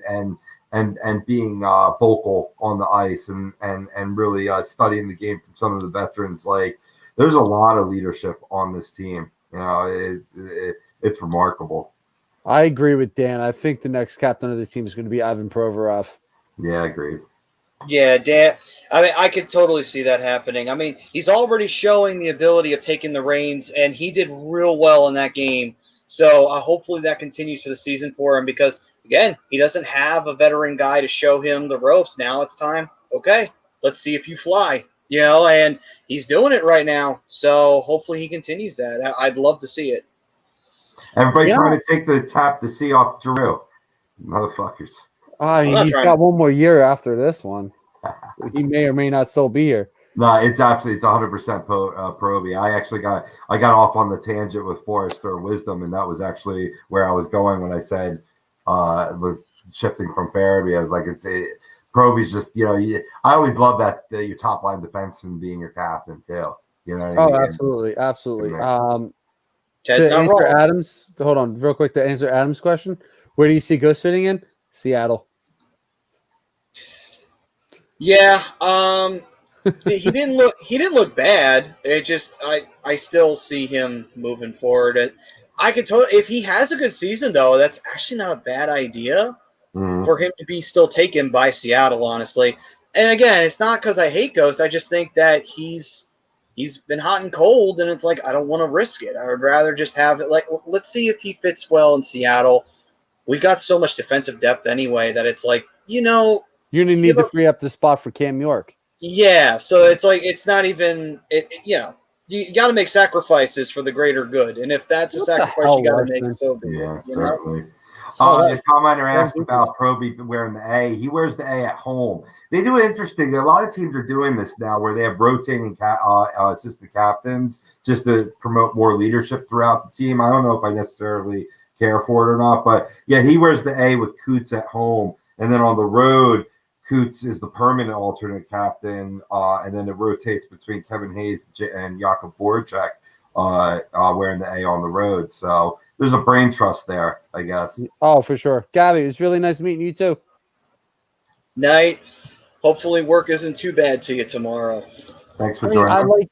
and being vocal on the ice and really studying the game from some of the veterans. Like, there's a lot of leadership on this team. It's remarkable. I agree with Dan. I think the next captain of this team is going to be Ivan Provorov. Yeah, agreed. Yeah, Dan. I mean, I could totally see that happening. I mean, he's already showing the ability of taking the reins, and he did real well in that game. So hopefully that continues for the season for him because, again, he doesn't have a veteran guy to show him the ropes. Now it's time. Okay, let's see if you fly. And he's doing it right now. So hopefully he continues that. I'd love to see it. Everybody trying to take the C off Giroux. Motherfuckers. He's got one more year after this one. He may or may not still be here. No, it's 100% Proby. I got off on the tangent with Forrester and Wisdom, and that was actually where I was going when I said it was shifting from Farabee. I was like, Proby's just I always love that your top line defenseman being your captain too. Absolutely. To Ted's not answer wrong. Adams, hold on, real quick. To answer Adams' question, where do you see Ghost fitting in? Seattle. Yeah, he didn't look bad. It just I still see him moving forward. And I could totally, if he has a good season though, that's actually not a bad idea for him to be still taken by Seattle, honestly. And again, it's not because I hate Ghost. I just think that he's been hot and cold, and it's like I don't want to risk it. I would rather just have it. Like, let's see if he fits well in Seattle. We got so much defensive depth anyway that it's like you're gonna need to free up the spot for Cam York. Yeah, so it's like it's not even you got to make sacrifices for the greater good, and if that's a sacrifice you got to make, so be it. Yeah, certainly. The commenter asked about Proby wearing the A. He wears the A at home. They do it interesting. A lot of teams are doing this now where they have rotating assistant captains just to promote more leadership throughout the team. I don't know if I necessarily care for it or not, but yeah, he wears the A with Coots at home. And then on the road, Coots is the permanent alternate captain, and then it rotates between Kevin Hayes and Jakub Voracek wearing the A on the road. So there's a brain trust there, I guess. Oh, for sure. Gabby, it was really nice meeting you too. Night. Hopefully work isn't too bad to you tomorrow. Thanks for I mean, joining us.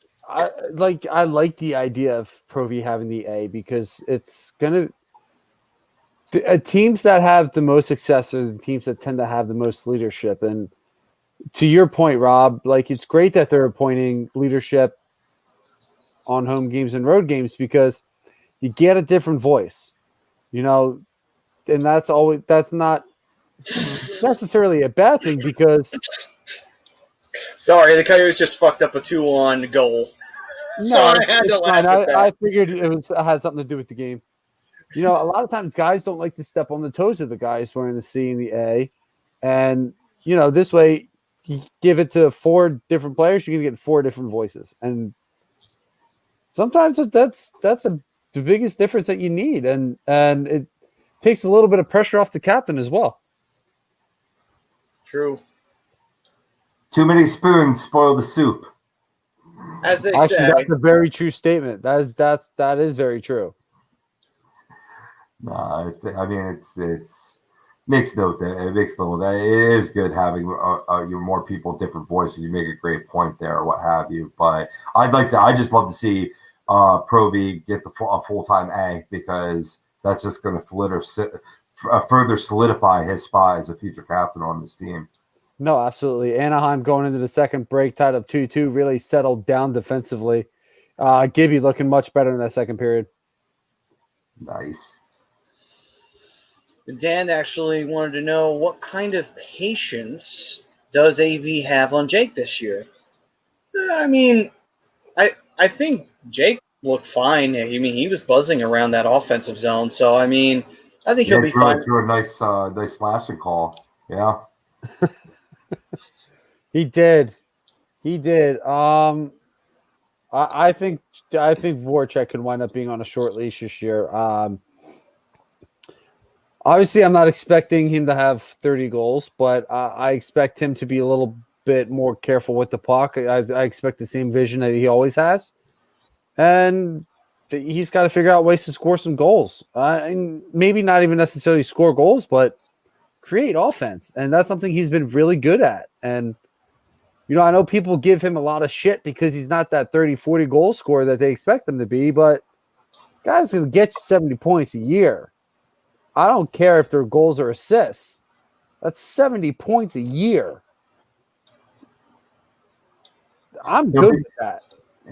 I like the idea of Provy having the A because it's gonna teams that have the most success are the teams that tend to have the most leadership. And to your point, Rob, like it's great that they're appointing leadership on home games and road games because you get a different voice, you know, and that's not necessarily a bad thing because Sorry, the Coyotes just fucked up a 2-on goal. So I had to laugh at that. I figured it had something to do with the game. You know, a lot of times guys don't like to step on the toes of the guys wearing the C and the A. And, you know, this way you give it to 4 different players, you're going to get 4 different voices. And sometimes that's the biggest difference that you need. And it takes a little bit of pressure off the captain as well. True. Too many spoons spoil the soup. As they Actually, say. that's a very true statement. That is very true. No, it's makes note that it makes note that it is good having your more people, different voices. You make a great point there, or what have you. But I just love to see Provy get a full-time A because that's just going to further solidify his spot as a future captain on this team. No, absolutely. Anaheim going into the second break, tied up 2-2, really settled down defensively. Gibby looking much better in that second period. Nice. Dan actually wanted to know what kind of patience does AV have on Jake this year? I mean, I think Jake looked fine. I mean, he was buzzing around that offensive zone. So, I mean, I think he'll be fine. Threw a nice slashing call. Yeah. He did. I think Voracek could wind up being on a short leash this year. Obviously, I'm not expecting him to have 30 goals, but I expect him to be a little bit more careful with the puck. I expect the same vision that he always has, and he's got to figure out ways to score some goals. And maybe not even necessarily score goals, but create offense, and that's something he's been really good at. And you know, I know people give him a lot of shit because he's not that 30, 40 goal scorer that they expect him to be, but guys going to get you 70 points a year. I don't care if their goals or assists. That's 70 points a year. I'm good with that.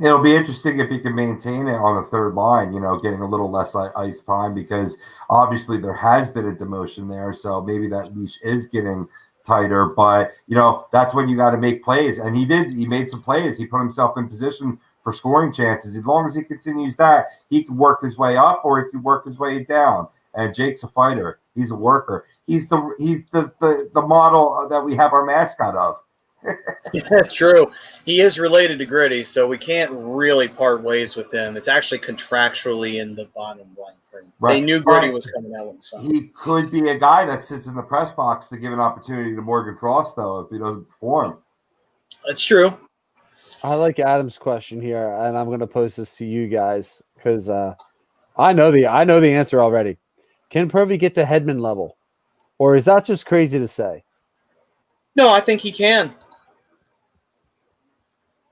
It'll be interesting if he can maintain it on the third line, you know, getting a little less ice time because obviously there has been a demotion there. So maybe that leash is getting tighter, but you know, that's when you got to make plays. And he made some plays. He put himself in position for scoring chances. As long as he continues that, he can work his way up or he can work his way down. And Jake's a fighter. He's a worker. He's the model that we have our mascot of. Yeah, true. He is related to Gritty, so we can't really part ways with him. It's actually contractually in the bottom line. Right. They knew Gritty was coming out with something. He could be a guy that sits in the press box to give an opportunity to Morgan Frost, though, if he doesn't perform. That's true. I like Adam's question here, and I'm going to pose this to you guys because I know the answer already. Can Provy get to Hedman level, or is that just crazy to say? No, I think he can.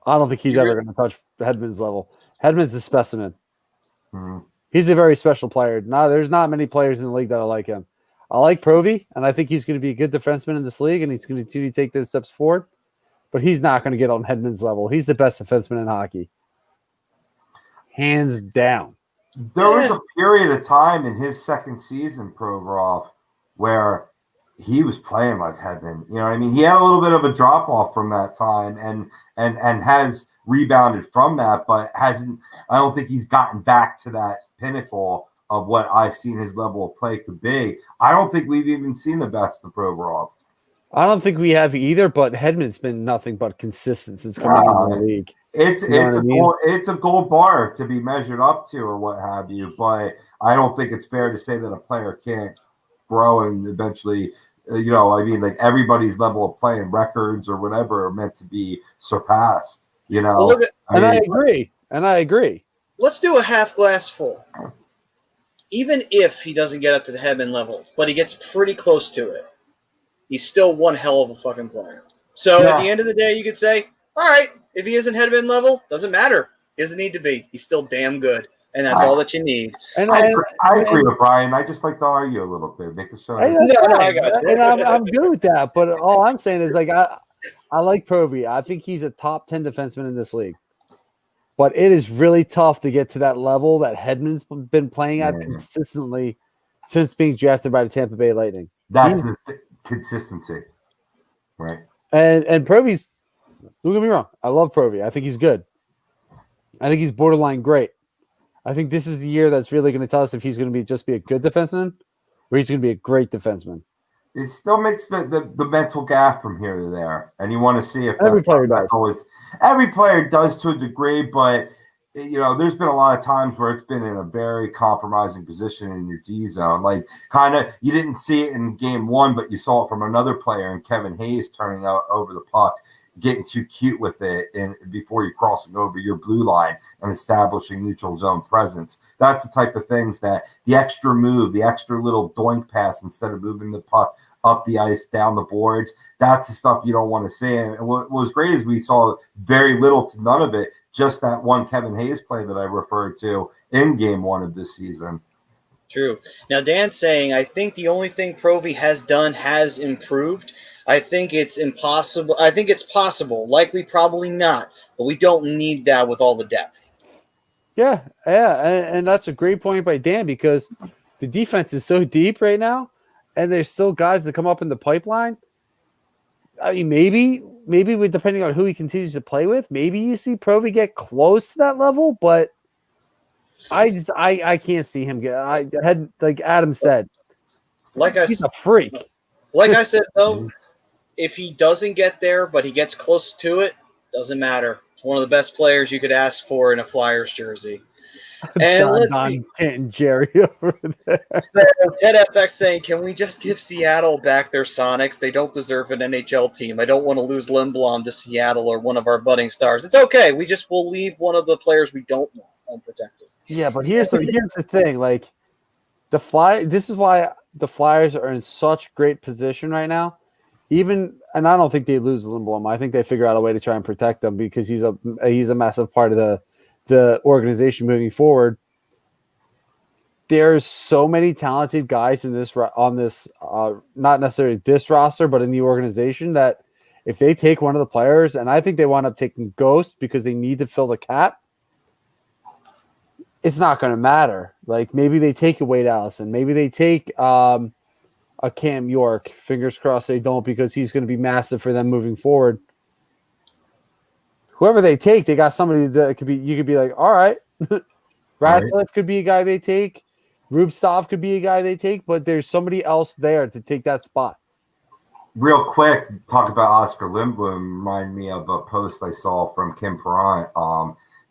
I don't think he's ever going to touch Hedman's level. Hedman's a specimen. Mm-hmm. He's a very special player. There's not many players in the league that I like him. I like Provy, and I think he's going to be a good defenseman in this league, and he's going to continue to take those steps forward. But he's not going to get on Hedman's level. He's the best defenseman in hockey. Hands down. There was a period of time in his second season, Provorov, where he was playing like Hedman. You know what I mean? He had a little bit of a drop-off from that time and has rebounded from that, but I don't think he's gotten back to that pinnacle of what I've seen his level of play could be. I don't think we've even seen the best of Provorov. I don't think we have either, but Hedman's been nothing but consistent since coming into the league. It's a gold bar to be measured up to or what have you, but I don't think it's fair to say that a player can't grow and eventually, you know, I mean, like everybody's level of play and records or whatever are meant to be surpassed, you know. Well, I agree. Let's do a half glass full. Even if he doesn't get up to the Hedman level, but he gets pretty close to it, he's still one hell of a fucking player. So at the end of the day, you could say, all right, if he isn't headman level, doesn't matter. He doesn't need to be. He's still damn good. And that's all that you need. And I agree with Brian. I just like to argue a little bit, make the show. I got you. And I'm good with that. But all I'm saying is, like, I like Provy. I think he's a top 10 defenseman in this league. But it is really tough to get to that level that Hedman's been playing at consistently since being drafted by the Tampa Bay Lightning. That's the consistency, right? And Provy's, don't get me wrong, I love Provy. I think he's good. I think he's borderline great. I think this is the year that's really going to tell us if he's going to be a good defenseman or he's going to be a great defenseman. It still makes the mental gap from here to there, and you want to see if every player does. Every player does to a degree, but there's been a lot of times where it's been in a very compromising position in your D zone. Like, kind of, you didn't see it in game one, but you saw it from another player, and Kevin Hayes turning out over the puck, getting too cute with it, and before you're crossing over your blue line and establishing neutral zone presence. That's the type of things that the extra move, the extra little doink pass instead of moving the puck up the ice, down the boards, that's the stuff you don't want to see. And what was great is we saw very little to none of it, just that one Kevin Hayes play that I referred to in game one of this season. True. Now, Dan's saying, I think the only thing Provy has done has improved. I think it's impossible. I think it's possible. Likely, probably not. But we don't need that with all the depth. Yeah. And that's a great point by Dan because the defense is so deep right now, and there's still guys that come up in the pipeline. I mean, maybe with depending on who he continues to play with, maybe you see Provy get close to that level, but I can't see him get. I had, like Adam said, he's a freak. Like I said, though, if he doesn't get there, but he gets close to it, doesn't matter. It's one of the best players you could ask for in a Flyers jersey. And let's see. And Jerry over there. So Ted FX saying, can we just give Seattle back their Sonics? They don't deserve an NHL team. I don't want to lose Lindblom to Seattle or one of our budding stars. It's okay. We'll leave one of the players we don't want unprotected. Yeah, but here's the thing. Like this is why the Flyers are in such great position right now. And I don't think they lose Lindblom. I think they figure out a way to try and protect them because he's a massive part of the organization moving forward. There's so many talented guys not necessarily this roster, but in the organization that if they take one of the players, and I think they wind up taking Ghost because they need to fill the cap, it's not going to matter. Like maybe they take a Wade Allison, maybe they take a Cam York. Fingers crossed they don't because he's going to be massive for them moving forward. Whoever they take, they got somebody that could be. You could be like, all right, Radcliffe could be a guy they take. Rubstov could be a guy they take, but there's somebody else there to take that spot. Real quick, talk about Oscar Lindblom. Remind me of a post I saw from Kim Perrine.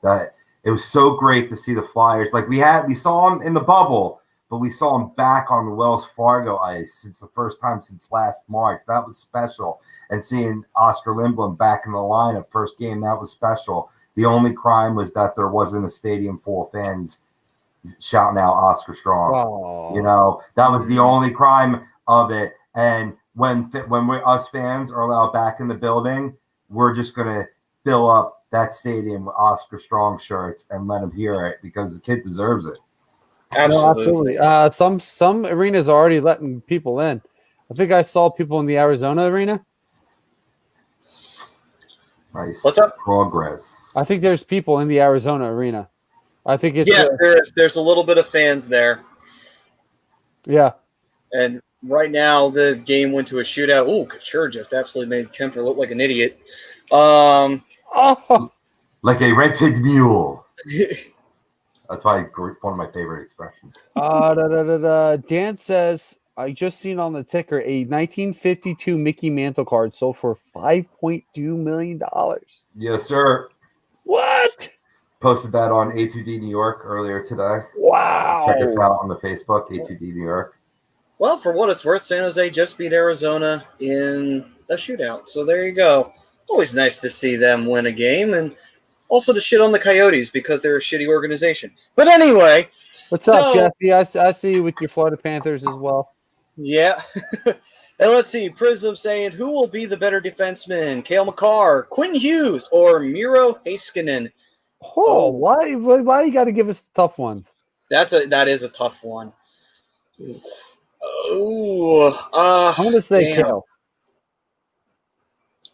That it was so great to see the Flyers. Like we saw him in the bubble, but we saw him back on the Wells Fargo ice since the first time since last March. That was special. And seeing Oscar Lindblom back in the lineup first game, that was special. The only crime was that there wasn't a stadium full of fans shouting out Oscar Strong. Oh. That was the only crime of it. And when us fans are allowed back in the building, we're just going to fill up that stadium with Oscar Strong shirts and let him hear it because the kid deserves it. Absolutely. Some arenas are already letting people in. I think I saw people in the Arizona arena. Nice. What's up? Progress. I think there's people in the Arizona arena. I think it's there's a little bit of fans there. Yeah. And right now the game went to a shootout. Oh, Couture just absolutely made Kemper look like an idiot. Like a rented mule. That's one of my favorite expressions. Dan says, I just seen on the ticker a 1952 Mickey Mantle card sold for $5.2 million. Yes, sir. What? Posted that on A2D New York earlier today. Wow. Check us out on the Facebook, A2D New York. Well, for what it's worth, San Jose just beat Arizona in a shootout. So there you go. Always nice to see them win a game and also to shit on the Coyotes because they're a shitty organization. But anyway. What's up, Jesse? I see you with your Florida Panthers as well. Yeah. And let's see, Prism saying, who will be the better defenseman? Cale Makar, Quinn Hughes, or Miro Heiskanen? Oh, why you got to give us the tough ones? That is a tough one. Oh, I'm going to say damn. Cale.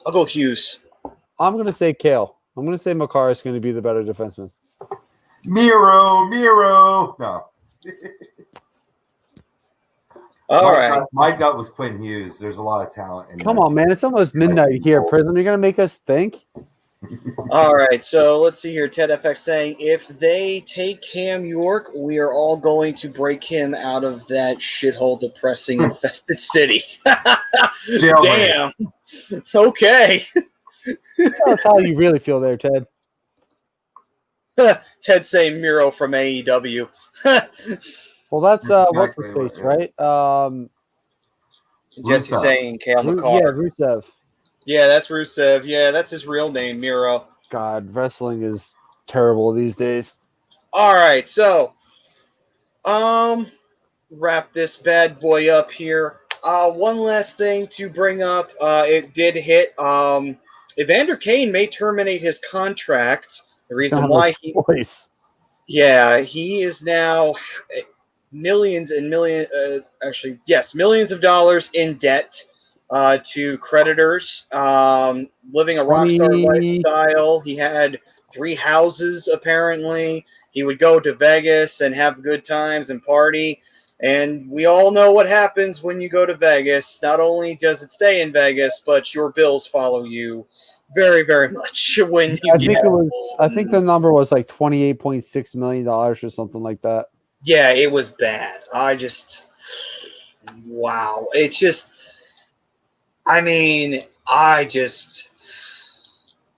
I'll go Hughes. I'm going to say Cale. I'm going to say Makar is going to be the better defenseman. Miro. No. All right. My gut was Quinn Hughes. There's a lot of talent in Come there. on, man. It's almost midnight here, Prism. You're going to make us think? All right, so let's see here. Ted FX saying, if they take Cam York, we are all going to break him out of that shithole, depressing, infested city. Damn. Okay. That's how you really feel there, Ted. Ted saying Miro from AEW. Well, that's what's the Exactly face, right, right? Jesse Rusev. saying Cale Yeah, Makar. Rusev. Yeah, that's Rusev. Yeah, that's his real name, Miro. God, wrestling is terrible these days. All right, so wrap this bad boy up here. One last thing to bring up. It did hit. Evander Kane may terminate his contract. The reason why he is now millions and millions, millions of dollars in debt to creditors, living a rock star lifestyle. He had 3 houses, apparently. He would go to Vegas and have good times and party. And we all know what happens when you go to Vegas. Not only does it stay in Vegas, but your bills follow you very, very much when you I think the number was like $28.6 million or something like that. Yeah, it was bad. Wow. It's just,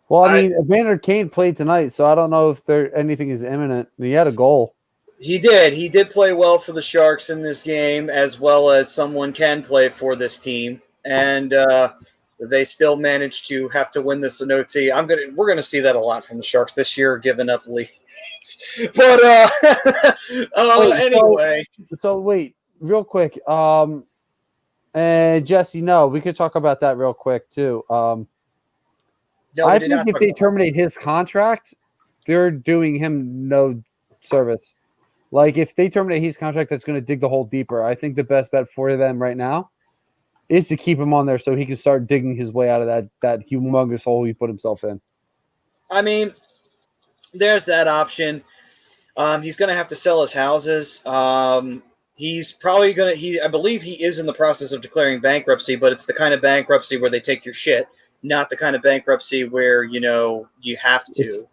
Well, I mean, Evander Kane played tonight, so I don't know if anything is imminent. He had a goal. He did. He did play well for the Sharks in this game, as well as someone can play for this team. And they still managed to have to win this in OT. We're gonna see that a lot from the Sharks this year, giving up leads. But anyway. So wait, real quick. And Jesse, we could talk about that real quick too. I think if they terminate his contract, they're doing him no service. Like, if they terminate his contract, that's going to dig the hole deeper. I think the best bet for them right now is to keep him on there so he can start digging his way out of that humongous hole he put himself in. I mean, there's that option. He's going to have to sell his houses. He's probably going to – I believe he is in the process of declaring bankruptcy, but it's the kind of bankruptcy where they take your shit, not the kind of bankruptcy where, you have to.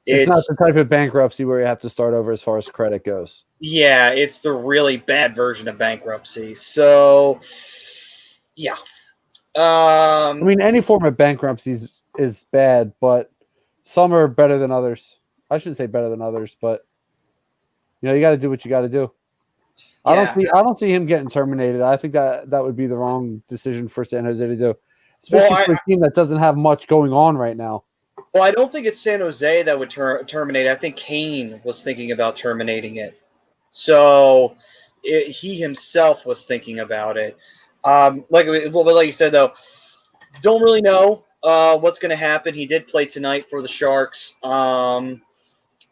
It's not the type of bankruptcy where you have to start over as far as credit goes. Yeah, it's the really bad version of bankruptcy. So, yeah. I mean, any form of bankruptcy is bad, but some are better than others. I shouldn't say better than others, but you got to do what you got to do. Yeah. I don't see him getting terminated. I think that would be the wrong decision for San Jose to do, especially for a team that doesn't have much going on right now. Well, I don't think it's San Jose that would terminate. I think Kane was thinking about terminating it. So he himself was thinking about it. Like you said, though, don't really know what's going to happen. He did play tonight for the Sharks.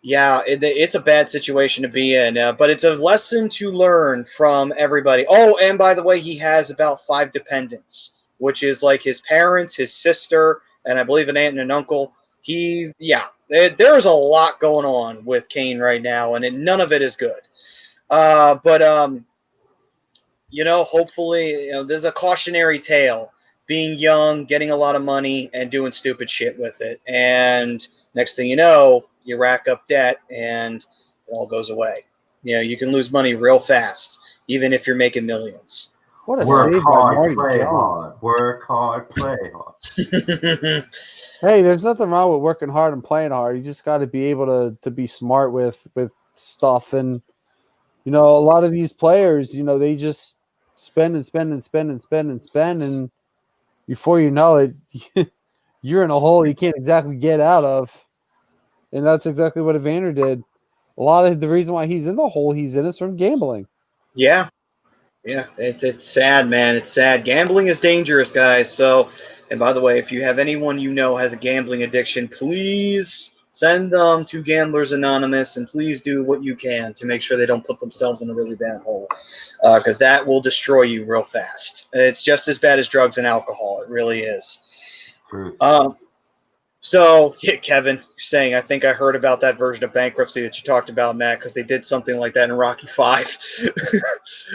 It's a bad situation to be in, but it's a lesson to learn from everybody. Oh, and by the way, he has about 5 dependents, which is like his parents, his sister, and I believe an aunt and an uncle. There's a lot going on with Kane right now, and none of it is good. Hopefully, there's a cautionary tale. Being young, getting a lot of money, and doing stupid shit with it. And next thing you know, you rack up debt, and it all goes away. You can lose money real fast, even if you're making millions. What a work hard, play hard. Work hard, play hard. Hey, there's nothing wrong with working hard and playing hard. You just got to be able to be smart with stuff. And, a lot of these players, they just spend and spend and spend and spend and spend. And before you know it, you're in a hole you can't exactly get out of. And that's exactly what Evander did. A lot of the reason why he's in the hole he's in is from gambling. Yeah. Yeah, it's sad, man. It's sad. Gambling is dangerous, guys. So, and by the way, if you have anyone you know has a gambling addiction, please send them to Gamblers Anonymous, and please do what you can to make sure they don't put themselves in a really bad hole, because that will destroy you real fast. It's just as bad as drugs and alcohol. It really is. Truth. So, yeah, Kevin, you're saying, I think I heard about that version of bankruptcy that you talked about, Matt, because they did something like that in Rocky V.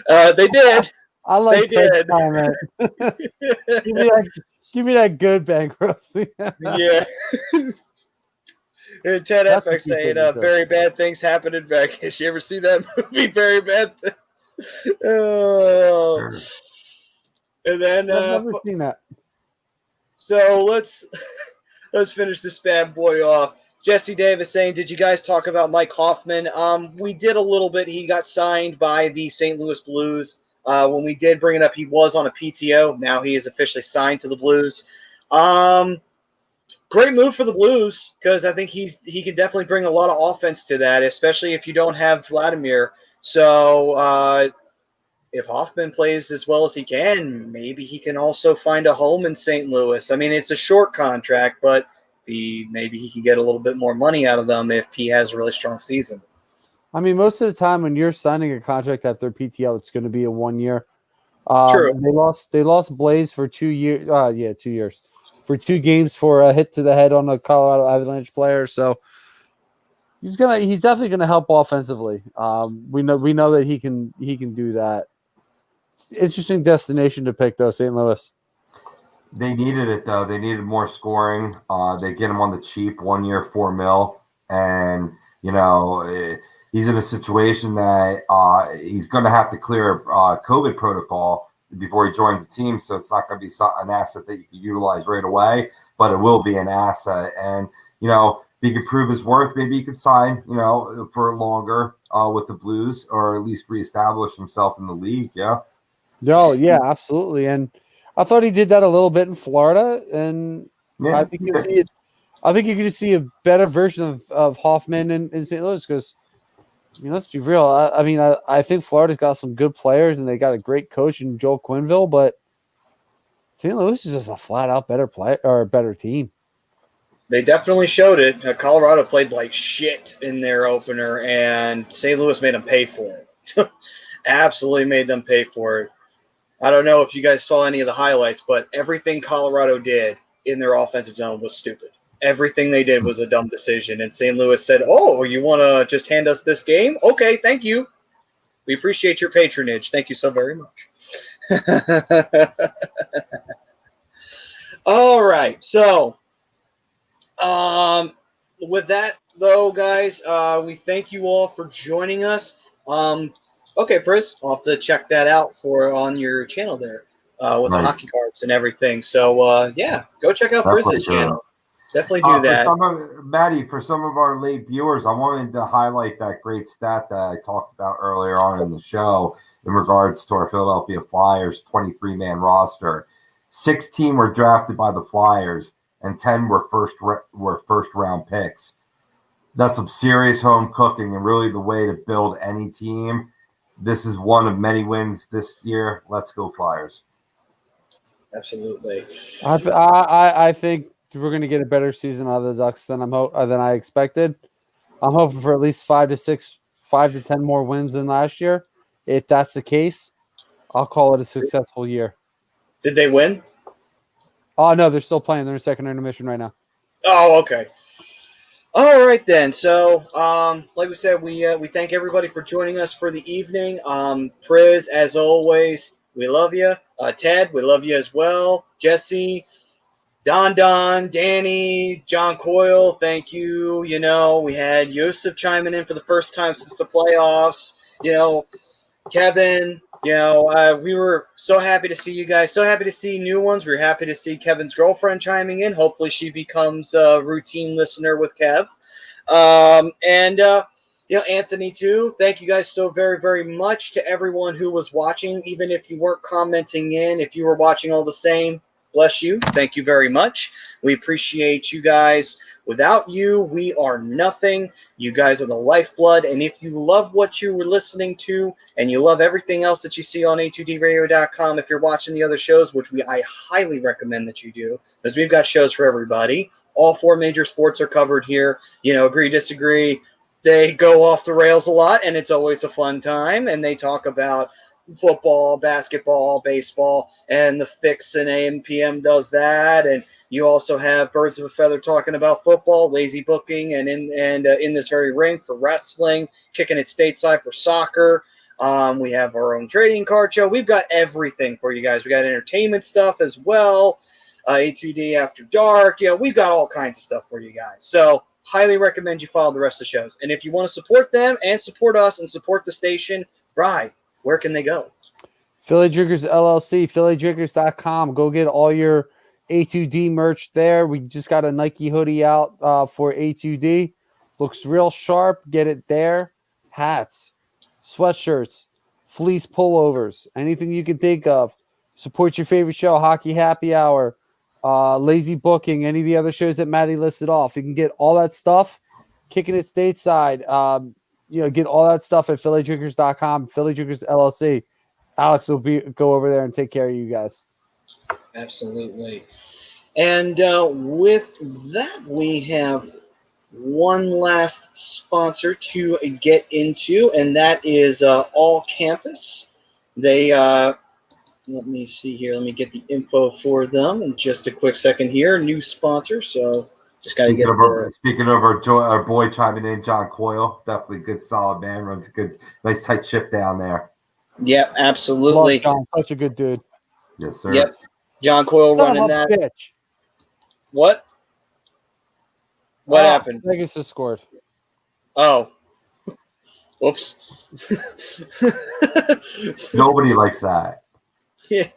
They did. I like They that did. comment. give me that good bankruptcy. Yeah. And Ted That's FX what you saying, said. very bad things happen in Vegas. You ever see that movie, Very Bad Things? Oh. Sure. And then, I've never seen that. so let's finish this bad boy off. Jesse Davis saying, did you guys talk about Mike Hoffman? We did a little bit. He got signed by the St. Louis Blues. When we did bring it up, he was on a PTO. Now he is officially signed to the Blues. Great move for the Blues, because I think he can definitely bring a lot of offense to that, especially if you don't have Vladimir. So if Hoffman plays as well as he can, maybe he can also find a home in St. Louis. I mean, it's a short contract, but maybe he can get a little bit more money out of them if he has a really strong season. I mean, most of the time when you're signing a contract after PTO, it's going to be a 1 year. True. They lost Blaze for 2 years. 2 years for 2 games for a hit to the head on a Colorado Avalanche player. So he's definitely gonna help offensively. We know that he can do that. It's an interesting destination to pick though, St. Louis. They needed it though. They needed more scoring. They get him on the cheap, 1 year, $4 million, and he's in a situation that he's going to have to clear COVID protocol before he joins the team. So it's not going to be an asset that you can utilize right away, but it will be an asset. And if he could prove his worth, maybe he could sign for longer with the Blues, or at least reestablish himself in the league. Yeah. No, yeah, absolutely. And I thought he did that a little bit in Florida, and Yeah. I think you can see it. I think you can see a better version of Hoffman in St. Louis, because let's be real. I think Florida's got some good players, and they got a great coach in Joel Quenneville, but St. Louis is just a flat out better player or a better team. They definitely showed it. Colorado played like shit in their opener, and St. Louis made them pay for it. Absolutely made them pay for it. I don't know if you guys saw any of the highlights, but everything Colorado did in their offensive zone was stupid. Everything they did was a dumb decision. And St. Louis said, oh, you want to just hand us this game? Okay, thank you. We appreciate your patronage. Thank you so very much. All right. So with that, though, guys, we thank you all for joining us. Okay, Pris, I'll have to check that out on your channel there with the hockey cards and everything. So, yeah, go check out Pris's channel. Definitely do that. Maddie, for some of our late viewers, I wanted to highlight that great stat that I talked about earlier on in the show in regards to our Philadelphia Flyers 23-man roster. 16 were drafted by the Flyers, and 10 were first round picks. That's some serious home cooking, and really the way to build any team. This is one of many wins this year. Let's go Flyers. Absolutely. I think we're going to get a better season out of the Ducks than I expected. I'm hoping for at least 5 to 10 more wins than last year. If that's the case, I'll call it a successful year. Did they win? Oh, no, they're still playing. They're in second intermission right now. Oh, okay. All right, then. So, like we said, we thank everybody for joining us for the evening. Priz, as always, we love you. Ted, we love you as well. Jesse, Don, Danny, John Coyle, thank you. We had Yusuf chiming in for the first time since the playoffs. Kevin, we were so happy to see you guys. So happy to see new ones. We were happy to see Kevin's girlfriend chiming in. Hopefully she becomes a routine listener with Kev. Anthony too. Thank you guys so very, very much to everyone who was watching. Even if you weren't commenting in, if you were watching all the same, bless you. Thank you very much. We appreciate you guys. Without you, we are nothing. You guys are the lifeblood. And if you love what you were listening to and you love everything else that you see on a2dradio.com, if you're watching the other shows, which I highly recommend that you do, because we've got shows for everybody. All 4 major sports are covered here. Agree, disagree. They go off the rails a lot, and it's always a fun time. And they talk about football, basketball, baseball, and the Fix and AM PM does that. And you also have Birds of a Feather talking about football, lazy booking, and in this very ring for wrestling, kicking it stateside for soccer. We have our own trading card show. We've got everything for you guys. We got entertainment stuff as well. A2D After Dark. We've got all kinds of stuff for you guys. So highly recommend you follow the rest of the shows. And if you want to support them and support us and support the station, Bri, where can they go? Philly Drinkers LLC, phillydrinkers.com. Go get all your A2D merch there. We just got a Nike hoodie out for A2D. Looks real sharp. Get it there. Hats, sweatshirts, fleece pullovers, anything you can think of. Support your favorite show, Hockey Happy Hour, Lazy Booking, any of the other shows that Maddie listed off. You can get all that stuff, kicking it stateside. Get all that stuff at phillydrinkers.com, Philly Drinkers LLC. Alex will go over there and take care of you guys. Absolutely. And with that, we have one last sponsor to get into, and that is All Campus. They, let me see here. Let me get the info for them in just a quick second here. New sponsor, so just got to get Speaking of our boy chiming in, John Coyle, definitely good, solid man. Runs a good, nice tight ship down there. Yep, absolutely. John, such a good dude. Yes, sir. Yep, John Coyle running that. Bitch. What? What happened? Vegas has scored. Oh. Whoops. Nobody likes that. Yeah.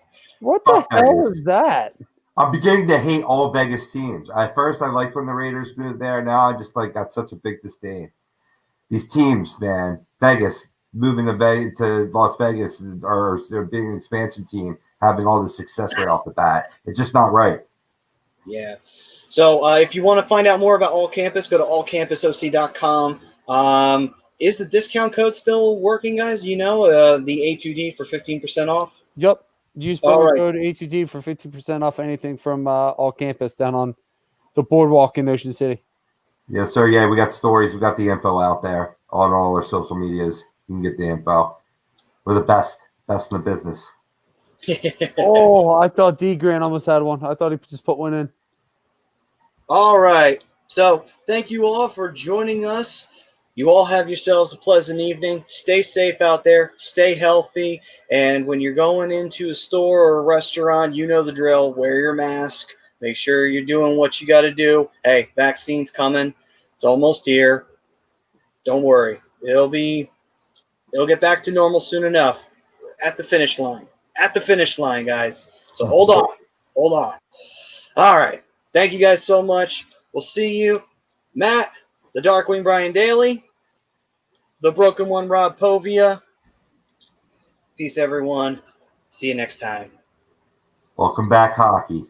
What the hell is that? I'm beginning to hate all Vegas teams. At first, I liked when the Raiders moved there. Now I just got such a big disdain. These teams, man, Vegas moving to Las Vegas or being an expansion team, having all the success right off the bat. It's just not right. Yeah. So if you want to find out more about All Campus, go to allcampusoc.com. Is the discount code still working, guys? The A2D for 15% off? Yep. Use promo code A2D for 15% off anything from All Campus down on the boardwalk in Ocean City. Yes, sir. Yeah, we got stories. We got the info out there on all our social medias. You can get the info. We're the best in the business. Oh, I thought D Grant almost had one. I thought he just put one in. All right. So thank you all for joining us. You all have yourselves a pleasant evening. Stay safe out there. Stay healthy. And when you're going into a store or a restaurant, you know the drill. Wear your mask. Make sure you're doing what you got to do. Hey, vaccine's coming. It's almost here. Don't worry. It'll get back to normal soon enough. At the finish line. At the finish line, guys. So hold on. Hold on. All right. Thank you guys so much. We'll see you. Matt, the Darkwing Brian Daly, the Broken One Rob Povia. Peace, everyone. See you next time. Welcome back, hockey.